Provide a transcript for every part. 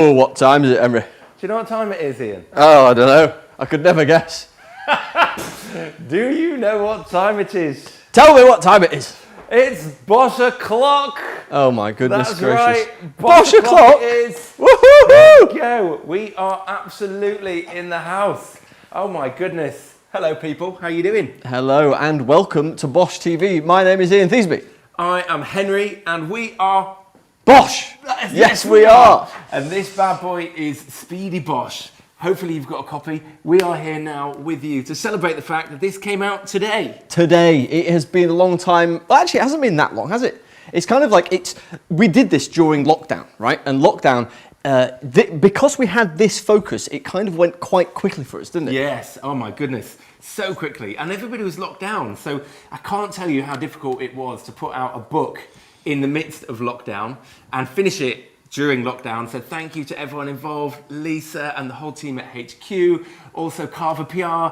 Oh, what time is it, Emery? Do you know what time it is, Ian? Oh, I don't know. I could never guess. Do you know what time it is? Tell me what time it is. It's Bosh o'clock. Oh my goodness That's gracious. right. Bosh o'clock it is. Woohoo! Go. We are absolutely in the house. Oh my goodness. Hello people, how you doing? Hello and welcome to Bosh TV. My name is Ian Thiesby. I am Henry and we are Bosh! Yes, we are. And this bad boy is Speedy BOSH. Hopefully you've got a copy. We are here now with you to celebrate the fact that this came out today. Today, it has been a long time. Well, actually, it hasn't been that long, has it? It's kind of like we did this during lockdown, right? And lockdown, because we had this focus, it kind of went quite quickly for us, didn't it? Yes, oh my goodness, so quickly. And everybody was locked down. So I can't tell you how difficult it was to put out a book in the midst of lockdown and finish it during lockdown. So thank you to everyone involved, Lisa and the whole team at HQ, also Carver PR,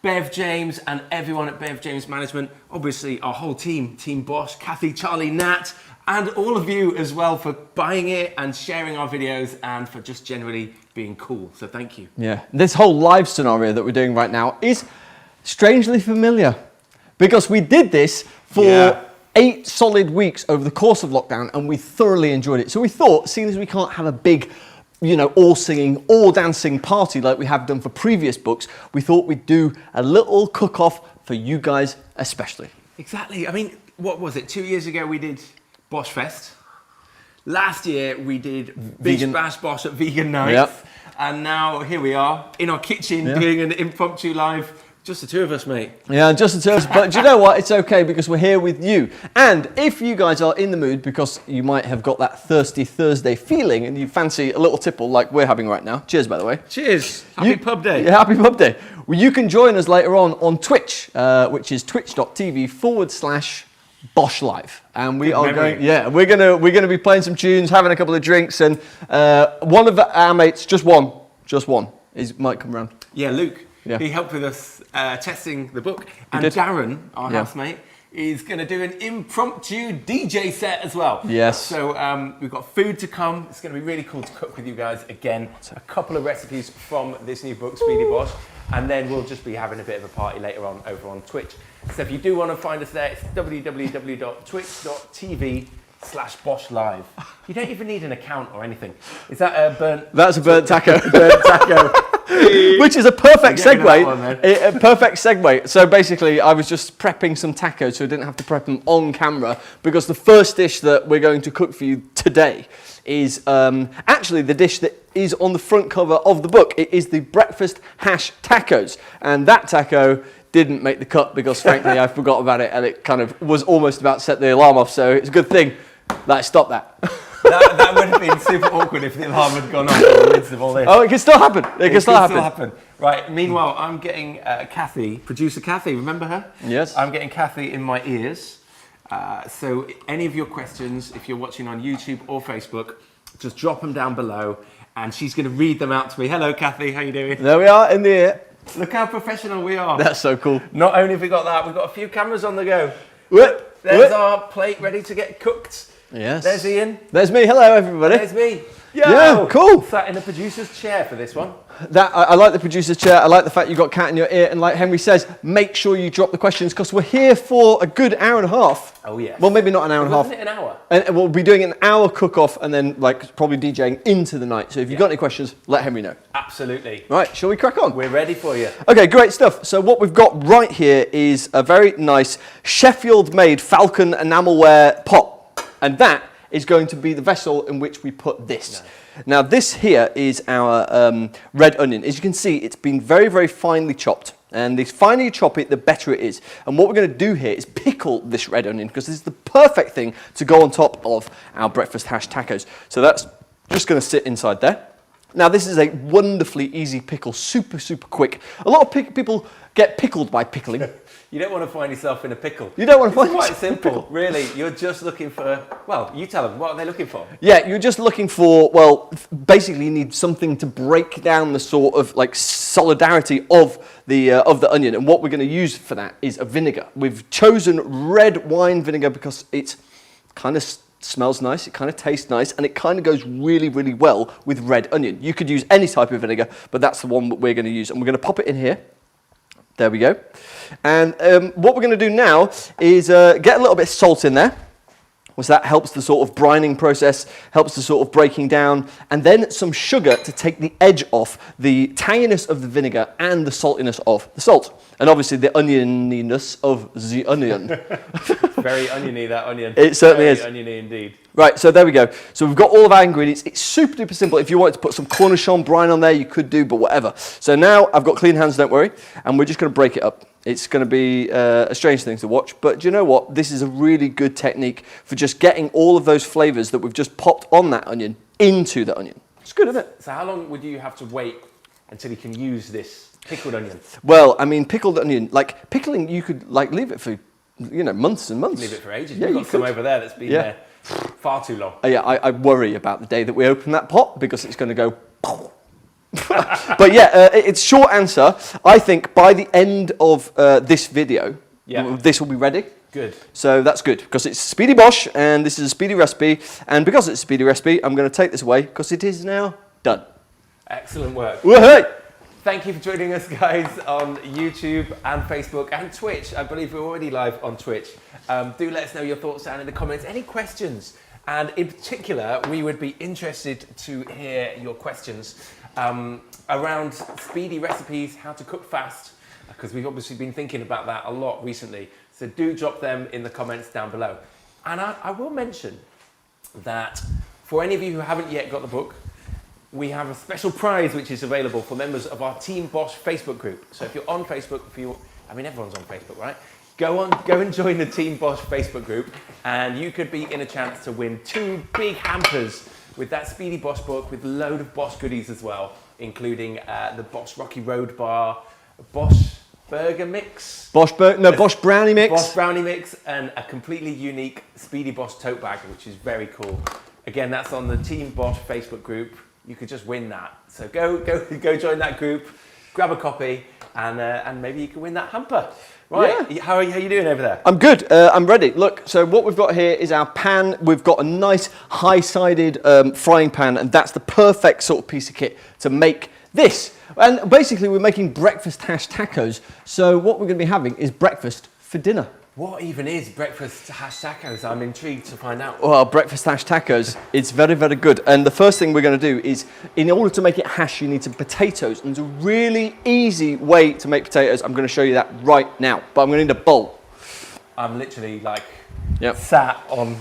Bev James and everyone at Bev James Management, obviously our whole team, Team Bosh, Kathy, Charlie, Nat, and all of you as well for buying it and sharing our videos and for just generally being cool. So thank you. Yeah, this whole live scenario that we're doing right now is strangely familiar because we did this for 8 solid weeks over the course of lockdown and we thoroughly enjoyed it. So we thought, seeing as we can't have a big, you know, all singing, all dancing party like we have done for previous books, we thought we'd do a little cook-off for you guys especially. Exactly. I mean, what was it? 2 years ago we did Bosh Fest. Last year we did Bish Bash Bosh at Vegan Nights. Yep. And now here we are in our kitchen doing an impromptu live. Just the two of us, mate. Yeah, just the two of us. But do you know what? It's okay because we're here with you. And if you guys are in the mood, because you might have got that thirsty Thursday feeling and you fancy a little tipple like we're having right now. Cheers, by the way. Cheers. Happy pub day. Yeah, happy pub day. Well, you can join us later on Twitch, which is twitch.tv/Bosh Live. And we are going, we're gonna be playing some tunes, having a couple of drinks, and one of our mates, just one, might come round. Yeah, Luke. Yeah. He helped with us testing the book. And Darren, our housemate, is going to do an impromptu DJ set as well. Yes. So we've got food to come. It's going to be really cool to cook with you guys again. A couple of recipes from this new book, Speedy BOSH. And then we'll just be having a bit of a party later on over on Twitch. So if you do want to find us there, it's www.twitch.tv/Bosh Live. You don't even need an account or anything. Is that a burnt? That's a burnt taco. Burnt taco. Which is a perfect segue. A perfect segue. So basically, I was just prepping some tacos so I didn't have to prep them on camera because the first dish that we're going to cook for you today is actually the dish that is on the front cover of the book. It is the breakfast hash tacos. And that taco didn't make the cut because frankly, I forgot about it and it kind of was almost about to set the alarm off. So it's a good thing that I stopped that. That would have been super awkward if the alarm had gone off in the midst of all this. Oh, it can still happen. It can still happen. Right, meanwhile, I'm getting Kathy, producer Kathy, remember her? Yes. I'm getting Kathy in my ears. So any of your questions, if you're watching on YouTube or Facebook, just drop them down below and she's going to read them out to me. Hello, Kathy, how you doing? There we are in the ear. Look how professional we are. That's so cool. Not only have we got that, we've got a few cameras on the go. There's our plate ready to get cooked. Yes. There's Ian. There's me. Hello, everybody. There's me. Yeah, cool. Sat in the producer's chair for this one. I like the producer's chair. I like the fact you got cat in your ear. And like Henry says, make sure you drop the questions because we're here for a good hour and a half. Oh, yes. Well, maybe not an hour and a half. Wasn't it an hour? And we'll be doing an hour cook-off and then like probably DJing into the night. So if you've got any questions, let Henry know. Absolutely. Right, shall we crack on? We're ready for you. Okay, great stuff. So what we've got right here is a very nice Sheffield-made Falcon enamelware pot. And that is going to be the vessel in which we put this. Nice. Now this here is our red onion. As you can see, it's been very, very finely chopped. And the finer you chop it, the better it is. And what we're going to do here is pickle this red onion because this is the perfect thing to go on top of our breakfast hash tacos. So that's just going to sit inside there. Now this is a wonderfully easy pickle, super, super quick. A lot of people get pickled by pickling. You don't want to find yourself in a pickle. You don't want to find yourself in a pickle. Quite simple, really. You're just looking for, well, you tell them, what are they looking for? Yeah, you're just looking for, well, basically you need something to break down the sort of like solidarity of the onion. And what we're going to use for that is a vinegar. We've chosen red wine vinegar because it's kind of smells nice, it kind of tastes nice, and it kind of goes really, really well with red onion. You could use any type of vinegar, but that's the one that we're going to use. And we're going to pop it in here. There we go. And what we're going to do now is get a little bit of salt in there. So that helps the sort of brining process, helps the sort of breaking down, and then some sugar to take the edge off the tanginess of the vinegar and the saltiness of the salt. And obviously the onioniness of the onion. Very oniony, that onion. It certainly is. Very oniony indeed. Right, so there we go. So we've got all of our ingredients. It's super duper simple. If you wanted to put some Cornichon brine on there, you could do, but whatever. So now I've got clean hands, don't worry, and we're just going to break it up. It's going to be a strange thing to watch, but do you know what? This is a really good technique for just getting all of those flavours that we've just popped on that onion into the onion. It's good, isn't it? So how long would you have to wait until you can use this pickled onion? Well, I mean, pickled onion, like pickling, you could like leave it for, you know, months and months. Leave it for ages. Yeah, You've got some over there that's been there far too long. Yeah, I worry about the day that we open that pot because it's going to go. But yeah, it's short answer. I think by the end of this video, this will be ready. Good. So that's good because it's Speedy BOSH and this is a speedy recipe. And because it's a speedy recipe, I'm going to take this away because it is now done. Excellent work. Woohoo! Thank you for joining us, guys, on YouTube and Facebook and Twitch. I believe we're already live on Twitch. Do let us know your thoughts down in the comments. Any questions? And in particular, we would be interested to hear your questions around speedy recipes, how to cook fast, because we've obviously been thinking about that a lot recently. So do drop them in the comments down below. And I will mention that for any of you who haven't yet got the book, we have a special prize which is available for members of our Team BOSH Facebook group. So if you're on Facebook, I mean everyone's on Facebook, right? Go and join the Team BOSH Facebook group, and you could be in a chance to win 2 big hampers with that Speedy BOSH book with a load of BOSH goodies as well, including the BOSH Rocky Road Bar, BOSH Burger Mix, BOSH Brownie Mix, BOSH Brownie Mix, and a completely unique Speedy BOSH tote bag, which is very cool. Again, that's on the Team BOSH Facebook group. You could just win that. So go join that group, grab a copy, and maybe you can win that hamper. Right, yeah. How are you doing over there? I'm good, I'm ready. Look, so what we've got here is our pan. We've got a nice high-sided frying pan, and that's the perfect sort of piece of kit to make this. And basically we're making breakfast hash tacos. So what we're gonna be having is breakfast for dinner. What even is breakfast hash tacos? I'm intrigued to find out. Well, breakfast hash tacos, it's very, very good. And the first thing we're going to do is, in order to make it hash, you need some potatoes. And there's a really easy way to make potatoes. I'm going to show you that right now. But I'm going to need a bowl. I'm literally like sat on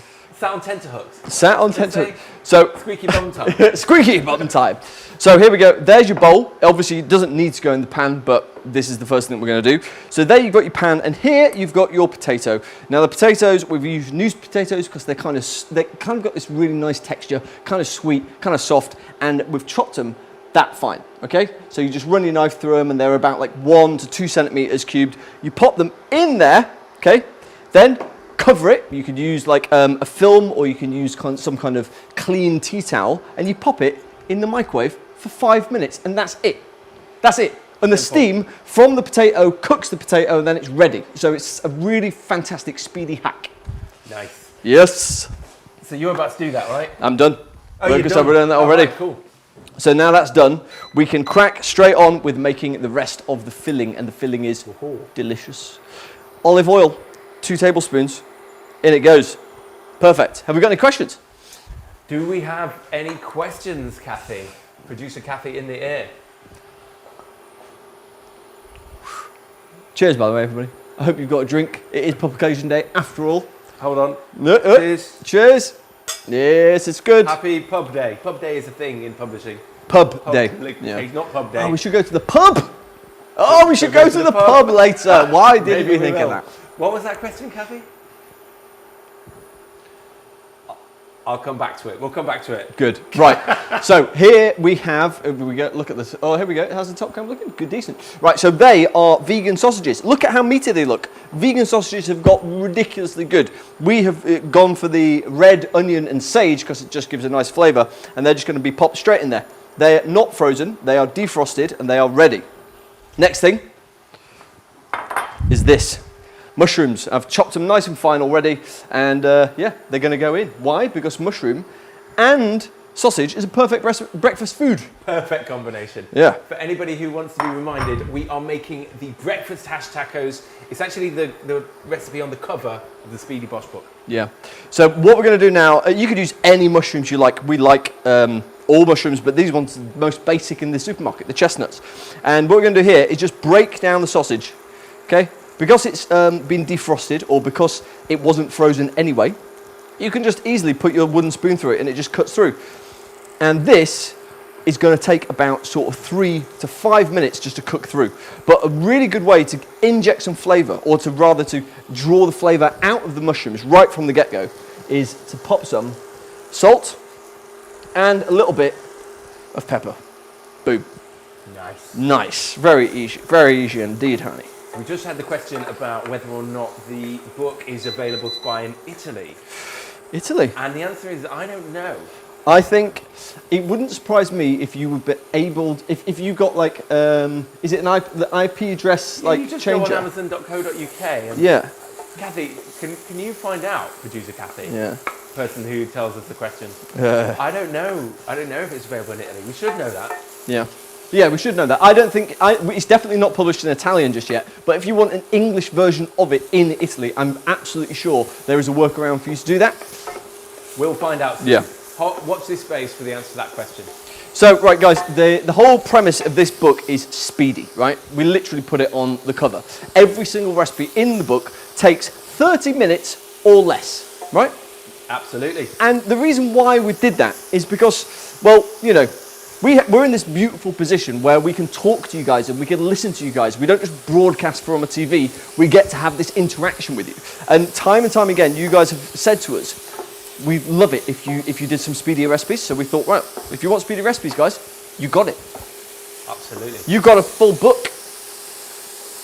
tenterhooks. Sat on tenterhooks. So squeaky bottom time. Squeaky bottom time. So here we go. There's your bowl. Obviously, it doesn't need to go in the pan, but this is the first thing we're going to do. So there you've got your pan, and here you've got your potato. Now the potatoes, we've used new potatoes because they kind of got this really nice texture, kind of sweet, kind of soft, and we've chopped them that fine. Okay. So you just run your knife through them, and they're about like 1 to 2 centimeters cubed. You pop them in there. Okay. Then cover it. You could use like a film, or you can use some kind of clean tea towel, and you pop it in the microwave for 5 minutes, and that's it. That's it. And the steam from the potato cooks the potato, and then it's ready. So it's a really fantastic speedy hack. Nice. Yes. So you're about to do that, right? I'm done. Oh, Lucas, I've done that already. Right, cool. So now that's done, we can crack straight on with making the rest of the filling, and the filling is delicious. Olive oil, 2 tablespoons. In it goes. Perfect. Have we got any questions? Do we have any questions, Kathy? Producer Kathy in the air. Cheers, by the way, everybody. I hope you've got a drink. It is publication day, after all. Hold on. Cheers. Cheers. Yes, it's good. Happy pub day. Pub day is a thing in publishing. Pub day. Yeah. Not pub day. Oh, we should go to the pub. Oh, we should go to the pub later. Why didn't we think of that? What was that question, Kathy? I'll come back to it. We'll come back to it. Good. Right. So here we have, look at this. Oh, here we go. How's the top cam looking? Good, decent. Right. So they are vegan sausages. Look at how meaty they look. Vegan sausages have got ridiculously good. We have gone for the red onion and sage because it just gives a nice flavour, and they're just going to be popped straight in there. They're not frozen. They are defrosted and they are ready. Next thing is this. mushrooms. I've chopped them nice and fine already, and yeah, they're going to go in. Why? Because mushroom and sausage is a perfect breakfast food. Perfect combination. Yeah. For anybody who wants to be reminded, we are making the breakfast hash tacos. It's actually the recipe on the cover of the Speedy BOSH book. Yeah. So what we're going to do now, you could use any mushrooms you like. We like all mushrooms, but these ones are the most basic in the supermarket, the chestnuts. And what we're going to do here is just break down the sausage, okay? Because it's been defrosted, or because it wasn't frozen anyway, you can just easily put your wooden spoon through it and it just cuts through. And this is going to take about sort of 3 to 5 minutes just to cook through. But a really good way to inject some flavor, or to rather to draw the flavor out of the mushrooms right from the get-go, is to pop some salt and a little bit of pepper. Boom. Nice. Nice. Very easy indeed, honey. We just had the question about whether or not the book is available to buy in Italy. Italy? And the answer is, I don't know. I think it wouldn't surprise me if you would be able, if you got like, is it the IP address like you just changer? go on Amazon.co.uk. And Yeah. Kathy, can you find out, producer Kathy? Yeah. Person who tells us the question. I don't know if it's available in Italy. We should know that. Yeah. Yeah, we should know that. I don't think, it's definitely not published in Italian just yet, but if you want an English version of it in Italy, I'm absolutely sure there is a workaround for you to do that. We'll find out soon. Yeah. Watch this space for the answer to that question. So, right guys, the whole premise of this book is speedy, right? We literally put it on the cover. Every single recipe in the book takes 30 minutes or less, right? Absolutely. And the reason why we did that is because, well, you know, we're in this beautiful position where we can talk to you guys and we can listen to you guys. We don't just broadcast from a TV, we get to have this interaction with you. And time again, you guys have said to us, we'd love it if you did some speedy recipes. So we thought, right, if you want speedy recipes, guys, you got it. Absolutely. You got a full book.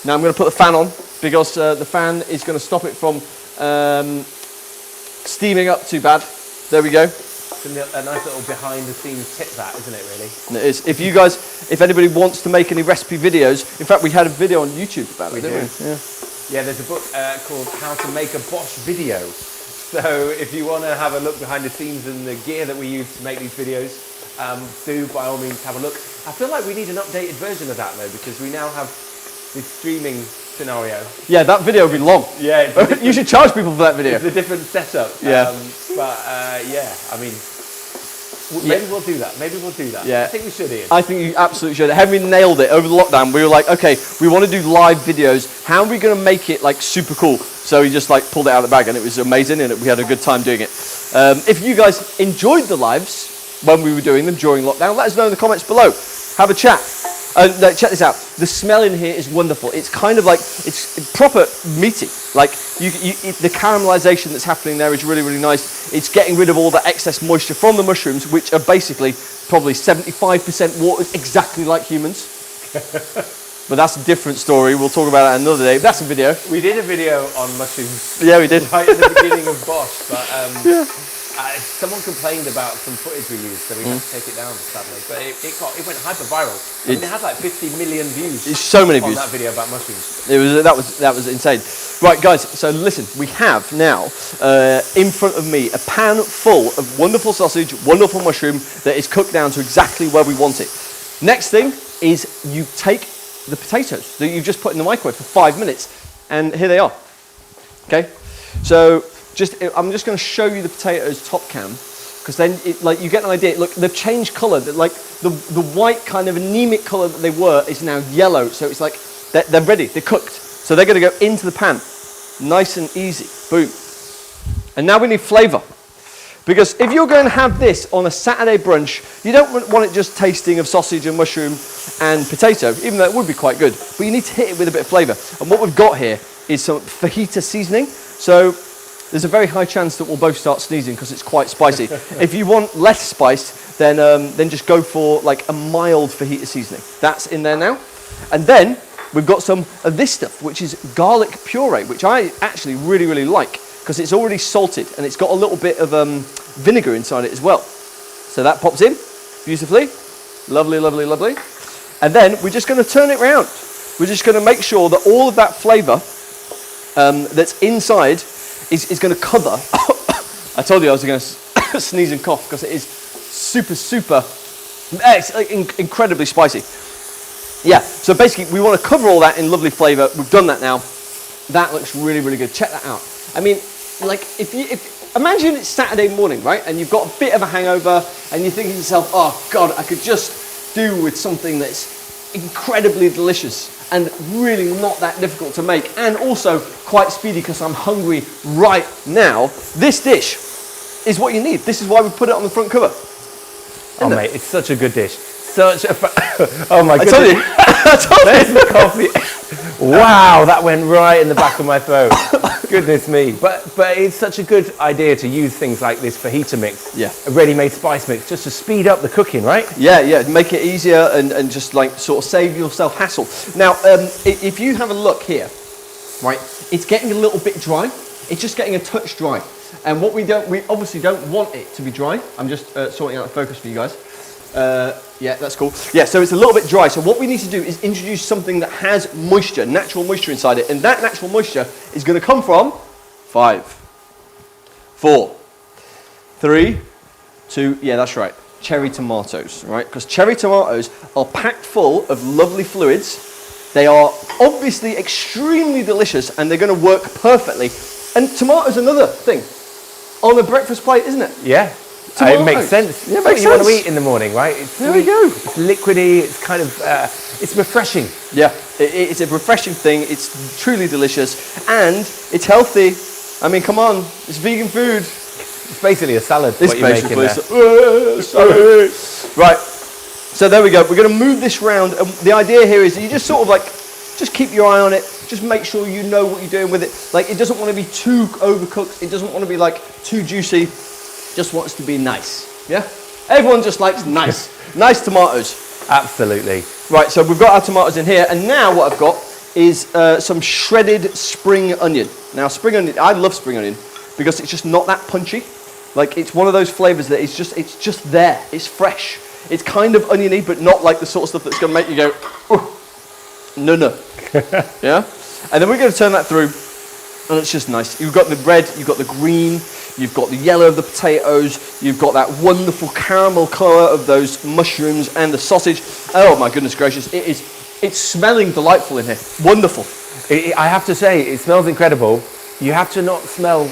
Now I'm going to put the fan on because the fan is going to stop it from steaming up too bad. There we go. It's a nice little behind the scenes tip, that, isn't it, really? And it is. If anybody wants to make any recipe videos, in fact, we had a video on YouTube about it, didn't we? Yeah. Yeah, there's a book called How to Make a BOSH Video. So if you want to have a look behind the scenes and the gear that we use to make these videos, do by all means have a look. I feel like we need an updated version of that though, because we now have this streaming scenario. Yeah, that video will be long. Yeah, you should charge people for that video. It's a different setup. Yeah. Yeah, I mean, maybe we'll do that. Maybe we'll do that. Yeah. I think we should, Ian. I think you absolutely should. Henry nailed it over the lockdown. We were like, okay, we want to do live videos. How are we going to make it like super cool? So he just like pulled it out of the bag and it was amazing and we had a good time doing it. If you guys enjoyed the lives when we were doing them during lockdown, let us know in the comments below. Have a chat. No, check this out. The smell in here is wonderful. It's kind of like, it's proper meaty. Like the caramelization that's happening there is really, really nice. It's getting rid of all the excess moisture from the mushrooms, which are basically probably 75% water, exactly like humans. But that's a different story. We'll talk about that another day. That's a video. We did a video on mushrooms. Yeah, we did. Right at the beginning of BOSH, but someone complained about some footage we used, so we had to take it down, sadly. But it went hyper viral. I mean, it had like 50 million views. It's so many views on that video about mushrooms. That was insane. Right, guys. So listen, we have now in front of me a pan full of wonderful sausage, wonderful mushroom that is cooked down to exactly where we want it. Next thing is you take the potatoes that you've just put in the microwave for 5 minutes, and here they are. Okay, so I'm just going to show you the potatoes top cam, because then you get an idea. Look, they've changed colour. Like the white kind of anemic colour that they were is now yellow. So it's like they're ready. They're cooked. So they're going to go into the pan, nice and easy. Boom. And now we need flavour. Because if you're going to have this on a Saturday brunch, you don't want it just tasting of sausage and mushroom and potato, even though it would be quite good. But you need to hit it with a bit of flavour. And what we've got here is some fajita seasoning. So there's a very high chance that we'll both start sneezing because it's quite spicy. If you want less spiced, then just go for like a mild fajita seasoning. That's in there now. And then we've got some of this stuff, which is garlic puree, which I actually really, really like, because it's already salted and it's got a little bit of vinegar inside it as well. So that pops in beautifully. Lovely, lovely, lovely. And then we're just going to turn it around. We're just going to make sure that all of that flavour that's inside is going to cover. I told you I was going to sneeze and cough because it is super, it's incredibly spicy. Yeah, so basically we want to cover all that in lovely flavour. We've done that now. That looks really good. Check that out. I mean, like if imagine it's Saturday morning, right? And you've got a bit of a hangover and you're thinking to yourself, oh God, I could just do with something that's incredibly delicious and really not that difficult to make and also quite speedy because I'm hungry right now. This dish is what you need. This is why we put it on the front cover. Oh mate, it's such a good dish. Oh my goodness. I told you. I told you. There's the coffee. Wow, that went right in the back of my throat. Goodness me. But it's such a good idea to use things like this fajita mix. Yeah. A ready-made spice mix just to speed up the cooking, right? Yeah, make it easier and just like sort of save yourself hassle. Now, if you have a look here, right, it's getting a little bit dry. It's just getting a touch dry. And what we obviously don't want it to be dry. I'm just sorting out the focus for you guys. Yeah, that's cool. Yeah, so it's a little bit dry. So what we need to do is introduce something that has moisture, natural moisture inside it. And that natural moisture is going to come from 5, 4, 3, 2, yeah, that's right, cherry tomatoes, right? Because cherry tomatoes are packed full of lovely fluids. They are obviously extremely delicious and they're going to work perfectly. And tomatoes, another thing on a breakfast plate, isn't it? Yeah. It makes sense. Yeah, it's what you want to eat in the morning, right? There we go. It's liquidy. It's kind of, it's refreshing. Yeah, it's a refreshing thing. It's truly delicious and it's healthy. I mean, come on, it's vegan food. It's basically a salad. It's what you're making there. Salad. Right. So there we go. We're going to move this round, and the idea here is that you just sort of like, just keep your eye on it. Just make sure you know what you're doing with it. Like, it doesn't want to be too overcooked. It doesn't want to be like too juicy. Just wants to be nice. Yeah? Everyone just likes nice. Nice tomatoes. Absolutely. Right, so we've got our tomatoes in here, and now what I've got is some shredded spring onion. Now, spring onion, I love spring onion because it's just not that punchy. Like, it's one of those flavors that it's just there. It's fresh. It's kind of oniony, but not like the sort of stuff that's going to make you go, oh, no. Yeah? And then we're going to turn that through, and it's just nice. You've got the red, you've got the green, you've got the yellow of the potatoes, you've got that wonderful caramel colour of those mushrooms and the sausage. Oh my goodness gracious, it's smelling delightful in here. Wonderful. I have to say, it smells incredible. You have to not smell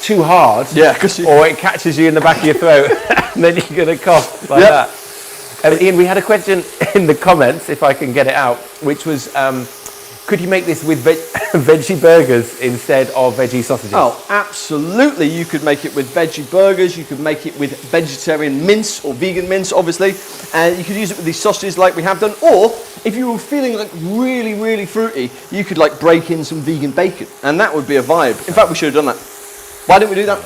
too hard, yeah, or it catches you in the back of your throat, and then you're going to cough like that. Ian, we had a question in the comments, if I can get it out, which was, could you make this with veggie burgers instead of veggie sausages? Oh, absolutely. You could make it with veggie burgers. You could make it with vegetarian mince or vegan mince, obviously. And you could use it with these sausages like we have done. Or if you were feeling like really fruity, you could like break in some vegan bacon. And that would be a vibe. In fact, we should have done that. Why didn't we do that?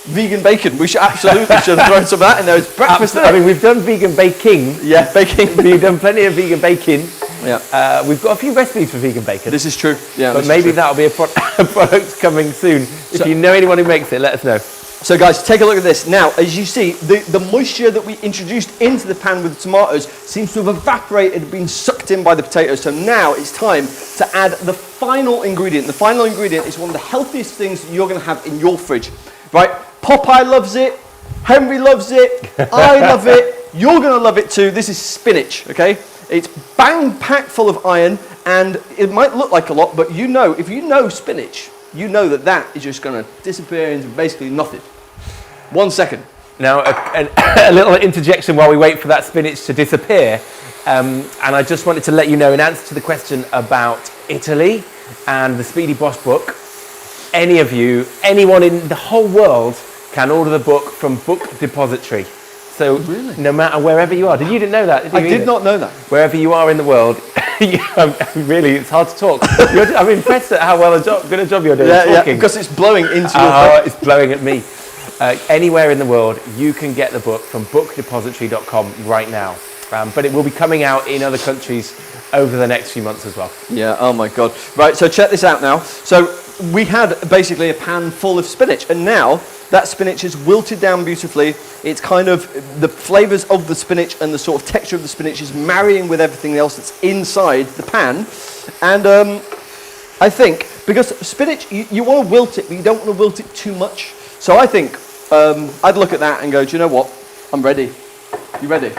Vegan bacon. We should have thrown some of that in there. It's breakfast. I mean, we've done vegan baking. Yeah, baking. We've done plenty of vegan bacon. Yeah. We've got a few recipes for vegan bacon. This is true. Yeah. But maybe that'll be a product coming soon. If you know anyone who makes it, let us know. So guys, take a look at this. Now, as you see, the moisture that we introduced into the pan with the tomatoes seems to have evaporated, been sucked in by the potatoes. So now it's time to add the final ingredient. The final ingredient is one of the healthiest things you're going to have in your fridge. Right? Popeye loves it. Henry loves it. I love it. You're going to love it too. This is spinach, okay? It's bang packed full of iron, and it might look like a lot, but you know, if you know spinach, you know that that is just going to disappear into basically nothing. 1 second. Now, a little interjection while we wait for that spinach to disappear. And I just wanted to let you know, in answer to the question about Italy and the Speedy Bosh book, anyone in the whole world can order the book from Book Depository. So no matter wherever you are, you didn't know that? I did not know that. Wherever you are in the world, really, it's hard to talk. I'm impressed at how good a job you're doing talking. Yeah, because it's blowing into your book. It's blowing at me. Anywhere in the world, you can get the book from bookdepository.com right now. But it will be coming out in other countries over the next few months as well. Yeah, oh my God. Right, so check this out now. So we had basically a pan full of spinach, and now that spinach is wilted down beautifully. It's kind of, the flavors of the spinach and the sort of texture of the spinach is marrying with everything else that's inside the pan. And I think Because spinach, you want to wilt it, but you don't want to wilt it too much. So I think I'd look at that and go, do you know what? I'm ready. You ready?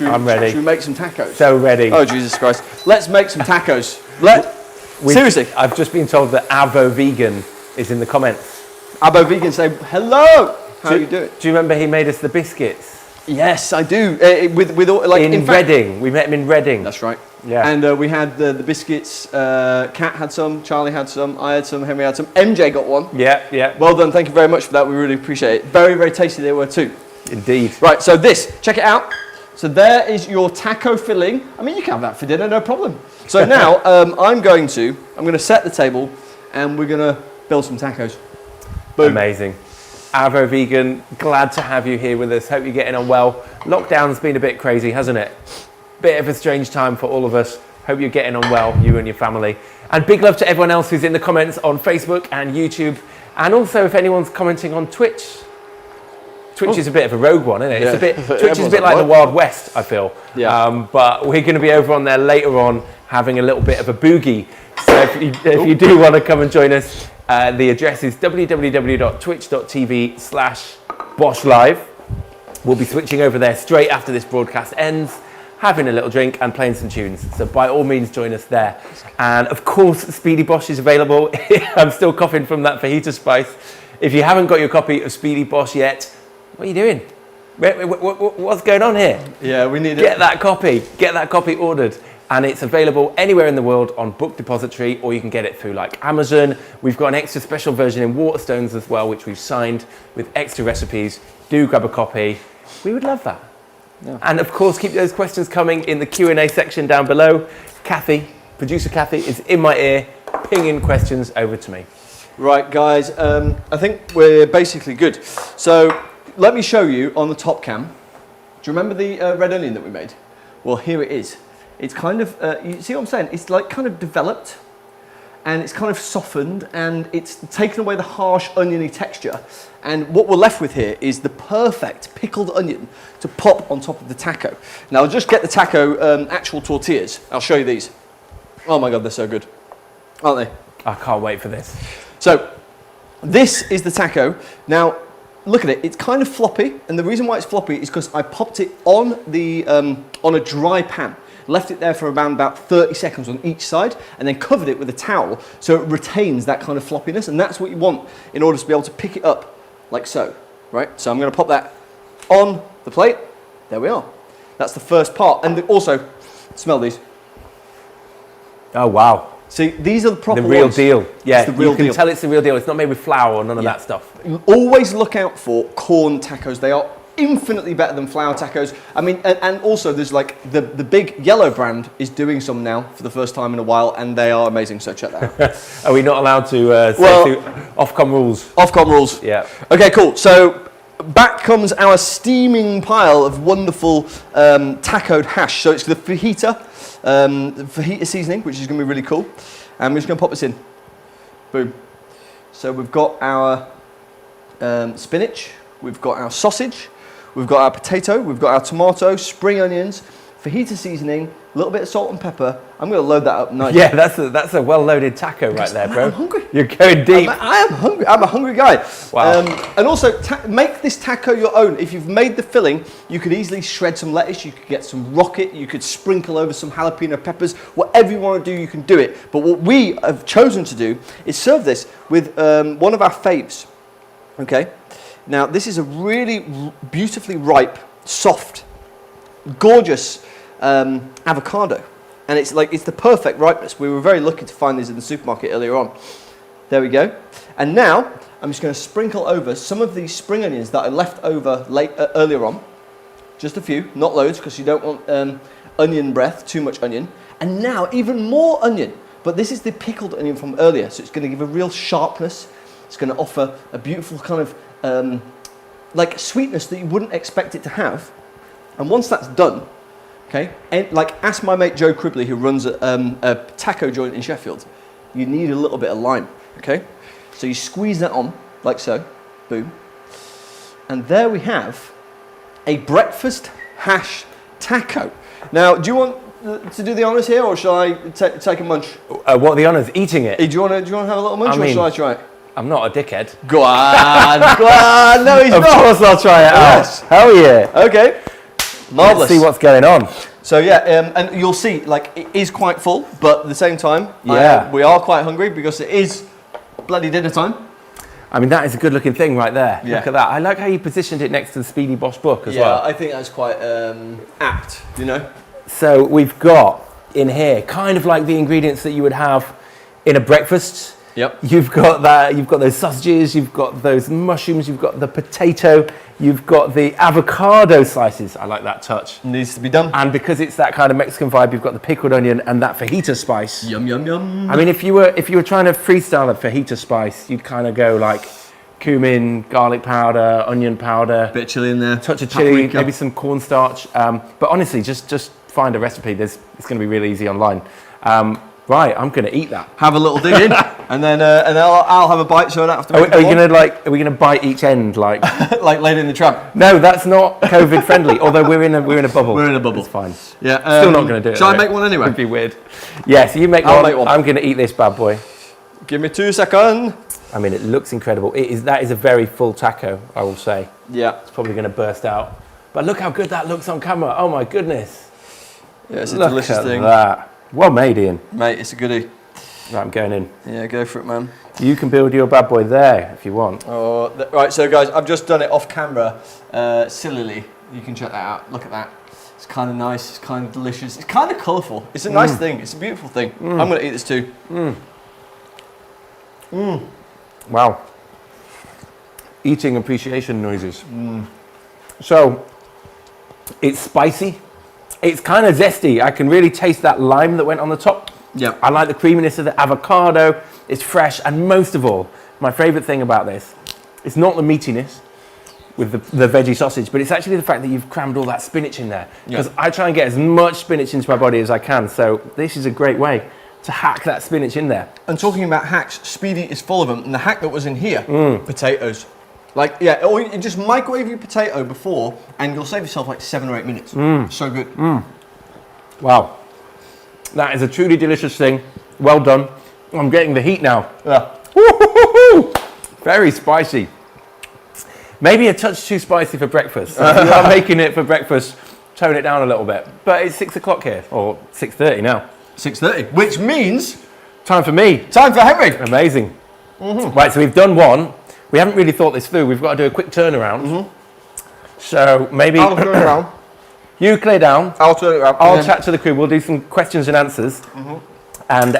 I'm ready. Should we make some tacos? So ready. Oh, Jesus Christ. Let's make some tacos. Seriously. I've just been told that Avo Vegan is in the comments. Abo Vegan say, hello. How are you doing? Do you remember he made us the biscuits? Yes, I do. With all, like in Reading. We met him in Reading. That's right. Yeah. And we had the biscuits. Kat had some, Charlie had some, I had some, Henry had some. MJ got one. Yeah, yeah. Well done. Thank you very much for that. We really appreciate it. Very, very tasty they were too. Indeed. Right, so check it out. So there is your taco filling. I mean, you can have that for dinner, no problem. So now I'm going to set the table and we're going to build some tacos. Boom. Amazing. Avo Vegan, glad to have you here with us. Hope you're getting on well. Lockdown's been a bit crazy, hasn't it? Bit of a strange time for all of us. Hope you're getting on well, you and your family. And big love to everyone else who's in the comments on Facebook and YouTube. And also if anyone's commenting on Twitch. Twitch is a bit of a rogue one, isn't it? Yeah. Twitch is a bit like the Wild West, I feel. Yeah. But we're going to be over on there later on having a little bit of a boogie. So if you do want to come and join us, the address is www.twitch.tv/BoshLive. We'll be switching over there straight after this broadcast ends, having a little drink and playing some tunes. So by all means, join us there. And of course, Speedy Bosh is available. I'm still coughing from that fajita spice. If you haven't got your copy of Speedy Bosh yet, what are you doing? What's going on here? Yeah, we need it. Get that copy ordered. And it's available anywhere in the world on Book Depository, or you can get it through like Amazon. We've got an extra special version in Waterstones as well, which we've signed with extra recipes. Do grab a copy. We would love that. Yeah. And of course, keep those questions coming in the Q&A section down below. Kathy, producer Kathy, is in my ear, pinging questions over to me. Right, guys, I think we're basically good. So let me show you on the top cam. Do you remember the red onion that we made? Well, here it is. It's kind of, you see what I'm saying? It's like kind of developed and it's kind of softened and it's taken away the harsh oniony texture. And what we're left with here is the perfect pickled onion to pop on top of the taco. Now I'll just get the taco actual tortillas. I'll show you these. Oh my God, they're so good, aren't they? I can't wait for this. So this is the taco. Now look at it, it's kind of floppy. And the reason why it's floppy is because I popped it on a dry pan. Left it there for around about 30 seconds on each side and then covered it with a towel so it retains that kind of floppiness, and that's what you want in order to be able to pick it up like so, right? So I'm going to pop that on the plate. There we are. That's the first part. And also, smell these. Oh, wow. See, these are the proper The real ones. deal. Yeah, the real you can deal. tell it's the real deal. It's not made with flour or none of that stuff. Always look out for corn tacos. They are infinitely better than flour tacos. I mean, and also there's like the big yellow brand is doing some now for the first time in a while, and they are amazing. So check that out. Are we not allowed to say Ofcom rules? Ofcom rules. Yeah. Okay, cool. So back comes our steaming pile of wonderful tacoed hash. So it's the fajita seasoning, which is going to be really cool. And we're just going to pop this in. Boom. So we've got our spinach, we've got our sausage, we've got our potato, we've got our tomato, spring onions, fajita seasoning, a little bit of salt and pepper. I'm going to load that up nice. Yeah, that's a well-loaded taco right there, bro. I'm hungry. You're going deep. I am hungry. I'm a hungry guy. Wow. And also, make this taco your own. If you've made the filling, you could easily shred some lettuce. You could get some rocket. You could sprinkle over some jalapeno peppers. Whatever you want to do, you can do it. But what we have chosen to do is serve this with one of our faves. Okay. Now, this is a really beautifully ripe, soft, gorgeous avocado. And it's the perfect ripeness. We were very lucky to find these in the supermarket earlier on. There we go. And now, I'm just going to sprinkle over some of these spring onions that I left over earlier on. Just a few, not loads, because you don't want onion breath, too much onion. And now, even more onion. But this is the pickled onion from earlier, so it's going to give a real sharpness. It's going to offer a beautiful kind of like sweetness that you wouldn't expect it to have. And once that's done, okay, and like ask my mate Joe Cribley, who runs a taco joint in Sheffield, you need a little bit of lime, okay? So you squeeze that on, like so, boom. And there we have a breakfast hash taco. Now, do you want to do the honours here, or shall I take a munch? What are the honours? Eating it? Hey, do you want to have a little munch, or shall I try it? I'm not a dickhead. Go on, go on. No, he's not. Of course I'll try it out. Hell yeah. Okay. Marvellous. Let's see what's going on. So yeah, and you'll see, like, it is quite full, but at the same time, we are quite hungry because it is bloody dinner time. I mean, that is a good looking thing right there. Yeah. Look at that. I like how you positioned it next to the Speedy Bosh book as well. Yeah, I think that's quite apt, you know? So we've got in here kind of like the ingredients that you would have in a breakfast. Yep. You've got that, you've got those sausages, you've got those mushrooms, you've got the potato, you've got the avocado slices. I like that touch. Needs to be done. And because it's that kind of Mexican vibe, you've got the pickled onion and that fajita spice. Yum, yum, yum. I mean, if you were trying to freestyle a fajita spice, you'd kind of go like cumin, garlic powder, onion powder, Bit of chili in there. touch of chili, Paprika. maybe some cornstarch. But honestly, just find a recipe. It's going to be really easy online. Right, I'm going to eat that. Have a little dig in, and then I'll have a bite, so I don't have to make Are we going to bite each end like? like Lady in the Tramp? No, that's not COVID friendly. Although we're in a bubble. We're in a bubble. It's fine. Yeah. Still not going to do it. Shall I though. make one anyway? It'd be weird. Yes, you make I'll one. make one. I'm going to eat this bad boy. Give me 2 seconds. I mean, it looks incredible. That is a very full taco, I will say. Yeah. It's probably going to burst out. But look how good that looks on camera. Oh my goodness. Yeah, it's a Look delicious at thing. that. Well made, Ian. Mate, it's a goodie. Right, I'm going in. Yeah, go for it, man. You can build your bad boy there if you want. Oh, right, so guys, I've just done it off camera, sillily. You can check that out. Look at that. It's kind of nice. It's kind of delicious. It's kind of colourful. It's a nice thing. It's a beautiful thing. I'm going to eat this too. Wow. Eating appreciation noises. So, it's spicy. It's kind of zesty. I can really taste that lime that went on the top. Yeah. I like the creaminess of the avocado. It's fresh. And most of all, my favourite thing about this, it's not the meatiness with the veggie sausage, but it's actually the fact that you've crammed all that spinach in there. Because I try and get as much spinach into my body as I can. So this is a great way to hack that spinach in there. And talking about hacks, Speedy is full of them. And the hack that was in here, potatoes. Like, yeah, or you just microwave your potato before and you'll save yourself like 7 or 8 minutes. So good. Wow. That is a truly delicious thing. Well done. I'm getting the heat now. Yeah. Woo-hoo-hoo-hoo. Very spicy. Maybe a touch too spicy for breakfast. If you are making it for breakfast, tone it down a little bit. But it's 6 o'clock here, or 6:30 now. 6:30, which means Time for me. time for Henry. Amazing. Right, so we've done one. We haven't really thought this through. We've got to do a quick turnaround. So maybe I'll turn it around. you clear down. I'll turn it around. I'll chat to the crew. We'll do some questions and answers. And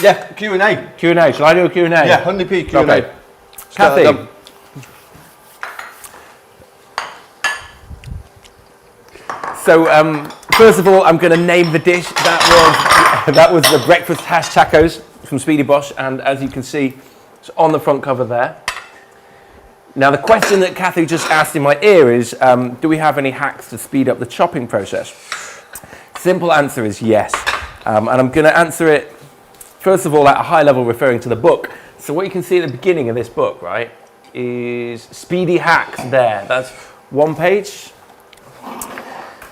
Yeah, Q&A. Q&A. Shall I do a Q&A? Yeah, 100p Q&A. Okay. Kathy. So first of all, I'm going to name the dish. That was the breakfast hash tacos from Speedy Bosh, and as you can see, it's on the front cover there. Now the question that Kathy just asked in my ear is, do we have any hacks to speed up the chopping process? Simple answer is yes, and I'm going to answer it first of all at a high level, referring to the book. So what you can see at the beginning of this book, right, is Speedy Hacks there. That's 1 page.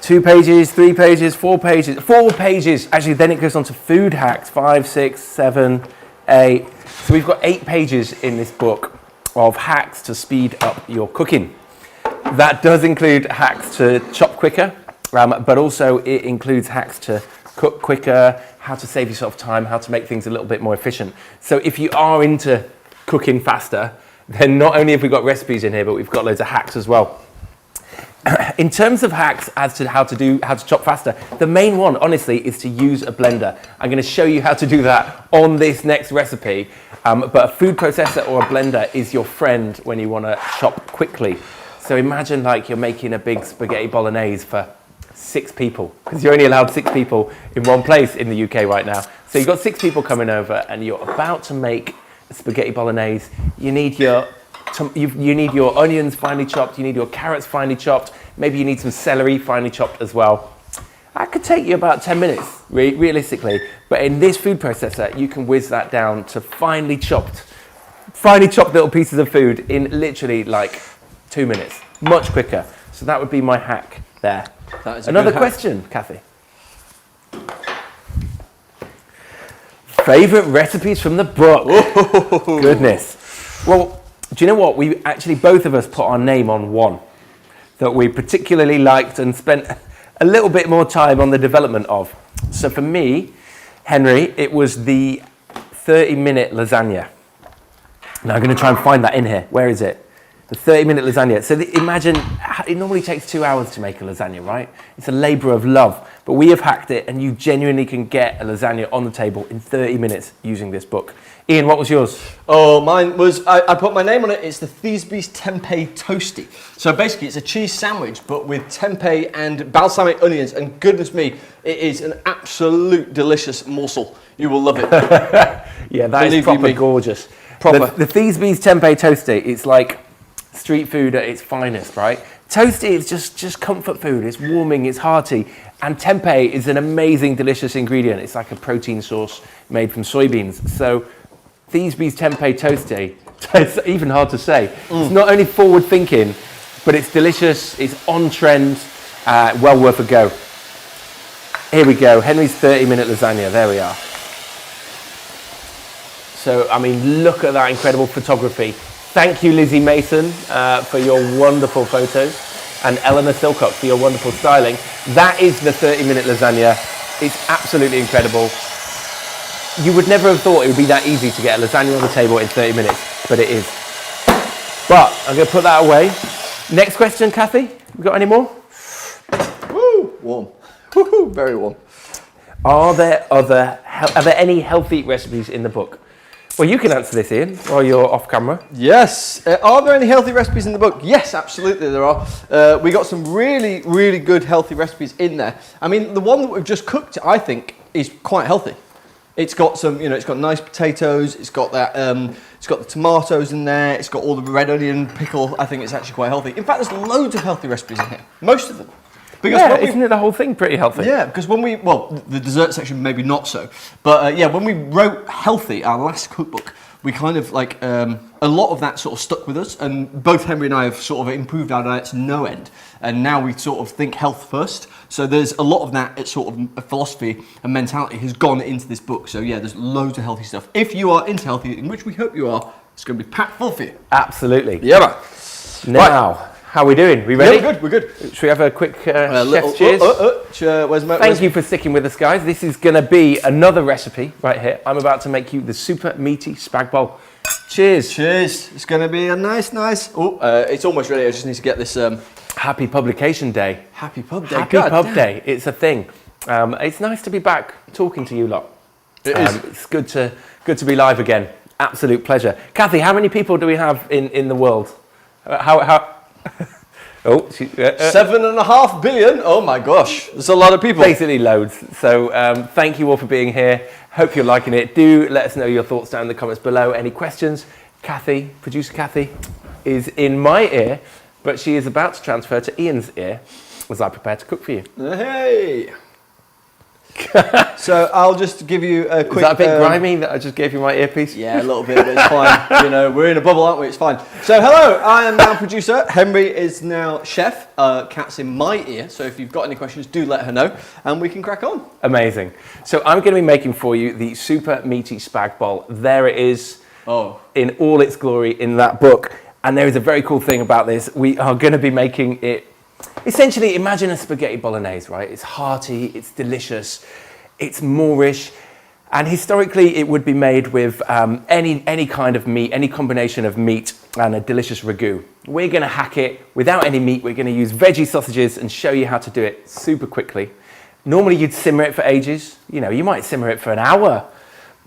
2 pages, 3 pages, 4 pages, 4 pages. Actually, then it goes on to food hacks, 5, 6, 7, 8. So we've got 8 pages in this book of hacks to speed up your cooking. That does include hacks to chop quicker, but also it includes hacks to cook quicker, how to save yourself time, how to make things a little bit more efficient. So if you are into cooking faster, then not only have we got recipes in here, but we've got loads of hacks as well. In terms of hacks as to how to chop faster, the main one, honestly, is to use a blender. I'm going to show you how to do that on this next recipe. But a food processor or a blender is your friend when you want to chop quickly. So imagine like you're making a big spaghetti bolognese for 6 people, because you're only allowed 6 people in one place in the UK right now. So you've got 6 people coming over and you're about to make a spaghetti bolognese. You need your onions finely chopped, you need your carrots finely chopped, maybe you need some celery finely chopped as well. That could take you about 10 minutes, realistically, but in this food processor, you can whiz that down to finely chopped little pieces of food in literally like 2 minutes, much quicker. So that would be my hack there. That is a Another good question, Kathy. Favourite recipes from the book? Goodness. Well, do you know what? We actually, both of us put our name on one that we particularly liked and spent a little bit more time on the development of. So for me, Henry, it was the 30-minute lasagna. Now I'm going to try and find that in here. Where is it? The 30-minute lasagna. So imagine, it normally takes 2 hours to make a lasagna, right? It's a labour of love. But we have hacked it, and you genuinely can get a lasagna on the table in 30 minutes using this book. Ian, what was yours? Oh, mine was, I put my name on it, it's the Thisbe's Tempeh Toasty. So basically it's a cheese sandwich, but with tempeh and balsamic onions, and goodness me, it is an absolute delicious morsel. You will love it. Yeah, that is proper gorgeous. Proper. The Thisbe's Tempeh Toasty, it's like street food at its finest, right? Toasty is just comfort food. It's warming, it's hearty. And tempeh is an amazing, delicious ingredient. It's like a protein source made from soybeans. So Thisbe's Tempeh Toasty, it's even hard to say. It's not only forward thinking, but it's delicious, it's on trend, well worth a go. Here we go, Henry's 30-minute lasagna, there we are. So, I mean, look at that incredible photography. Thank you, Lizzie Mason, for your wonderful photos, and Eleanor Silcock for your wonderful styling. That is the 30-minute lasagna. It's absolutely incredible. You would never have thought it would be that easy to get a lasagna on the table in 30 minutes, but it is. But I'm going to put that away. Next question, Kathy. We got any more? Woo, warm. Woo, very warm. Are there any healthy recipes in the book? Well, you can answer this, Ian, while you're off camera. Yes. Are there any healthy recipes in the book? Yes, absolutely there are. We got some really, really good healthy recipes in there. I mean, the one that we've just cooked, I think, is quite healthy. It's got some, it's got nice potatoes. It's got that. It's got the tomatoes in there. It's got all the red onion pickle. I think it's actually quite healthy. In fact, there's loads of healthy recipes in here. Most of them. Because isn't it the whole thing pretty healthy? Yeah, because the dessert section maybe not so, but when we wrote Healthy, our last cookbook, we kind of a lot of that sort of stuck with us, and both Henry and I have sort of improved our diets no end, and now we sort of think health first. So there's a lot of that sort of philosophy and mentality has gone into this book. So yeah, there's loads of healthy stuff. If you are into healthy eating, which we hope you are, it's going to be packed full for you. Absolutely. Yeah, man. Now. Right. How are we doing? We ready? Yeah, we're good. Should we have a quick chef's cheers? Thank you for sticking with us, guys. This is going to be another recipe right here. I'm about to make you the super meaty spag bowl. Cheers. Cheers. It's going to be a nice. Oh, it's almost ready. I just need to get this. Happy Publication Day. Happy Pub Day. Happy Pub Day. It's a thing. It's nice to be back talking to you lot. It is. It's good to be live again. Absolute pleasure. Kathy, how many people do we have in the world? How? 7.5 billion. Oh my gosh, there's a lot of people. Basically loads. So thank you all for being here. Hope you're liking it. Do let us know your thoughts down in the comments below. Any questions? Kathy, producer Kathy, is in my ear, but she is about to transfer to Ian's ear as I prepare to cook for you. Hey. So I'll just give you a quick... Is that a bit grimy that I just gave you my earpiece? Yeah, a little bit, but it's fine. We're in a bubble, aren't we? It's fine. So hello, I am now producer. Henry is now chef. Kat's in my ear. So if you've got any questions, do let her know and we can crack on. Amazing. So I'm going to be making for you the super meaty spag bowl. There it is in all its glory in that book. And there is a very cool thing about this. We are going to be making it. Essentially, imagine a spaghetti bolognese, right? It's hearty, it's delicious, it's Moorish, and historically it would be made with any kind of meat, any combination of meat and a delicious ragu. We're going to hack it without any meat. We're going to use veggie sausages and show you how to do it super quickly. Normally you'd simmer it for ages. You might simmer it for an hour,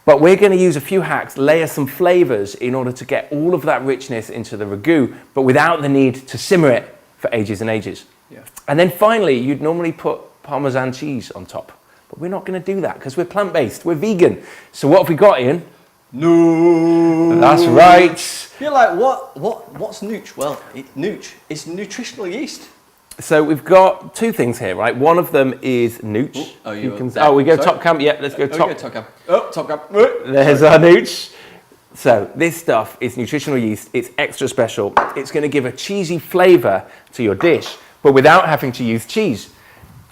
but we're going to use a few hacks, layer some flavors in order to get all of that richness into the ragu, but without the need to simmer it for ages and ages. Yeah. And then finally, you'd normally put Parmesan cheese on top. But we're not going to do that because we're plant-based, we're vegan. So what have we got, Ian? No. That's right. You're like, what's nooch? Well, nooch is nutritional yeast. So we've got two things here, right? One of them is nooch. We go top cam. Yeah, let's go top. We go top cam. Oh, top cam. There's our nooch. So this stuff is nutritional yeast. It's extra special. It's going to give a cheesy flavour to your dish, but without having to use cheese.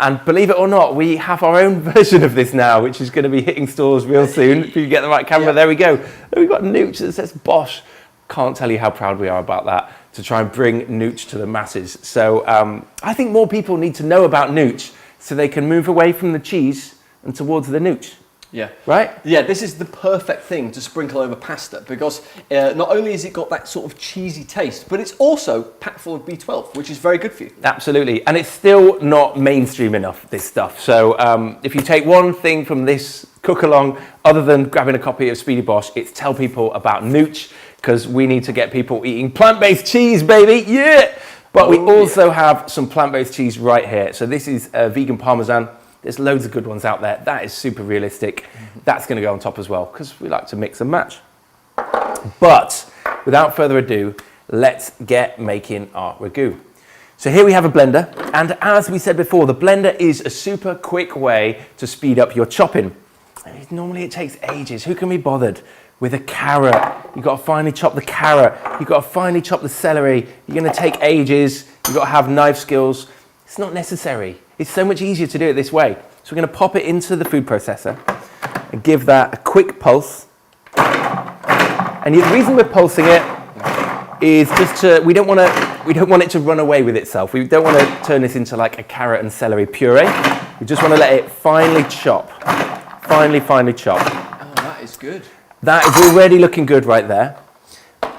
And believe it or not, we have our own version of this now, which is going to be hitting stores real soon. If you get the right camera, there we go. We've got Nooch that says Bosch. Can't tell you how proud we are about that, to try and bring Nooch to the masses. So I think more people need to know about Nooch so they can move away from the cheese and towards the Nooch. Yeah. Right? Yeah, this is the perfect thing to sprinkle over pasta because not only has it got that sort of cheesy taste, but it's also packed full of B12, which is very good for you. Absolutely. And it's still not mainstream enough, this stuff. So if you take one thing from this cook-along, other than grabbing a copy of Speedy Bosh, it's tell people about Nooch, because we need to get people eating plant-based cheese, baby. Yeah! But we also have some plant-based cheese right here. So this is vegan Parmesan. There's loads of good ones out there. That is super realistic. That's going to go on top as well because we like to mix and match. But without further ado, let's get making our ragu. So here we have a blender. And as we said before, the blender is a super quick way to speed up your chopping. Normally it takes ages. Who can be bothered with a carrot? You've got to finely chop the carrot. You've got to finely chop the celery. You're going to take ages. You've got to have knife skills. It's not necessary. It's so much easier to do it this way. So we're going to pop it into the food processor and give that a quick pulse. And the reason we're pulsing it is just to, we don't want it to run away with itself. We don't want to turn this into like a carrot and celery puree. We just want to let it finely chop. Finely chop. Oh, that is good. That is already looking good right there.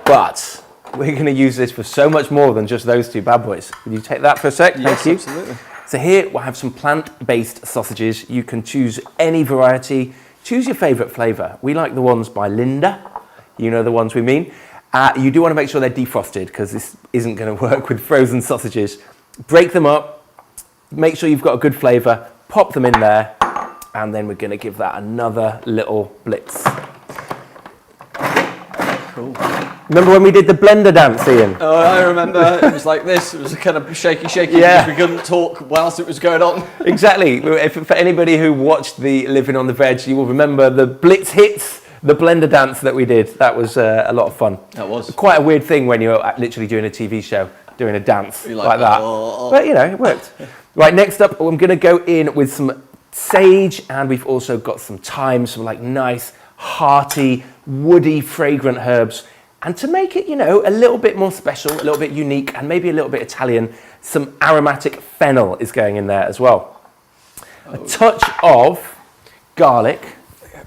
But we're going to use this for so much more than just those two bad boys. Will you take that for a sec? Yes, Thank you. Absolutely. So here we'll have some plant-based sausages. You can choose any variety. Choose your favorite flavor. We like the ones by Linda. You know the ones we mean. You do want to make sure they're defrosted because this isn't going to work with frozen sausages. Break them up. Make sure you've got a good flavor. Pop them in there. And then we're going to give that another little blitz. Cool. Remember when we did the blender dance, Ian? Oh, I remember. It was like this. It was kind of shaky, Yeah. because we couldn't talk whilst it was going on. Exactly. For anybody who watched the Living on the Veg, you will remember the blitz hits, the blender dance that we did. That was a lot of fun. That was. Quite a weird thing when you're literally doing a TV show, doing a dance like that. Oh. But, you know, it worked. Right, next up, I'm going to go in with some sage, and we've also got some thyme, some like nice, hearty, woody, fragrant herbs. And to make it, you know, a little bit more special, a little bit unique, and maybe a little bit Italian, some aromatic fennel is going in there as well. A touch of garlic,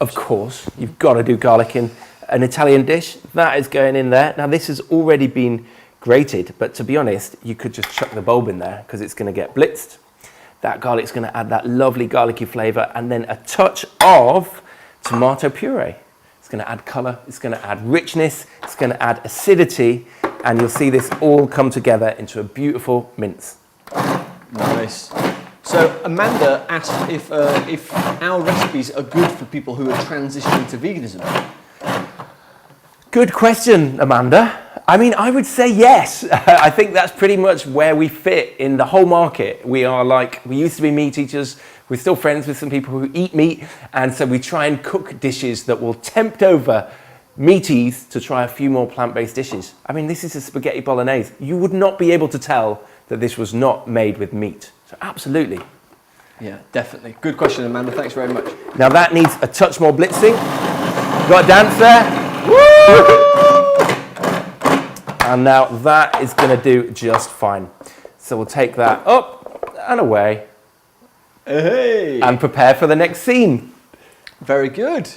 of course. You've got to do garlic in an Italian dish. That is going in there. Now, this has already been grated, but to be honest, you could just chuck the bulb in there because it's going to get blitzed. That garlic's going to add that lovely garlicky flavor, and then a touch of tomato puree. It's going to add color, it's going to add richness, it's going to add acidity, and you'll see this all come together into a beautiful mince. Nice. So Amanda asked if our recipes are good for people who are transitioning to veganism. Good question, Amanda. I mean, I would say yes. I think that's pretty much where we fit in the whole market. We used to be meat eaters. We're still friends with some people who eat meat. And so we try and cook dishes that will tempt over meaties to try a few more plant-based dishes. I mean, this is a spaghetti bolognese. You would not be able to tell that this was not made with meat. So absolutely. Yeah, definitely. Good question, Amanda. Thanks very much. Now that needs a touch more blitzing. Got a dance there? Woo! And now that is going to do just fine. So we'll take that up and away. Hey! And prepare for the next scene. Very good.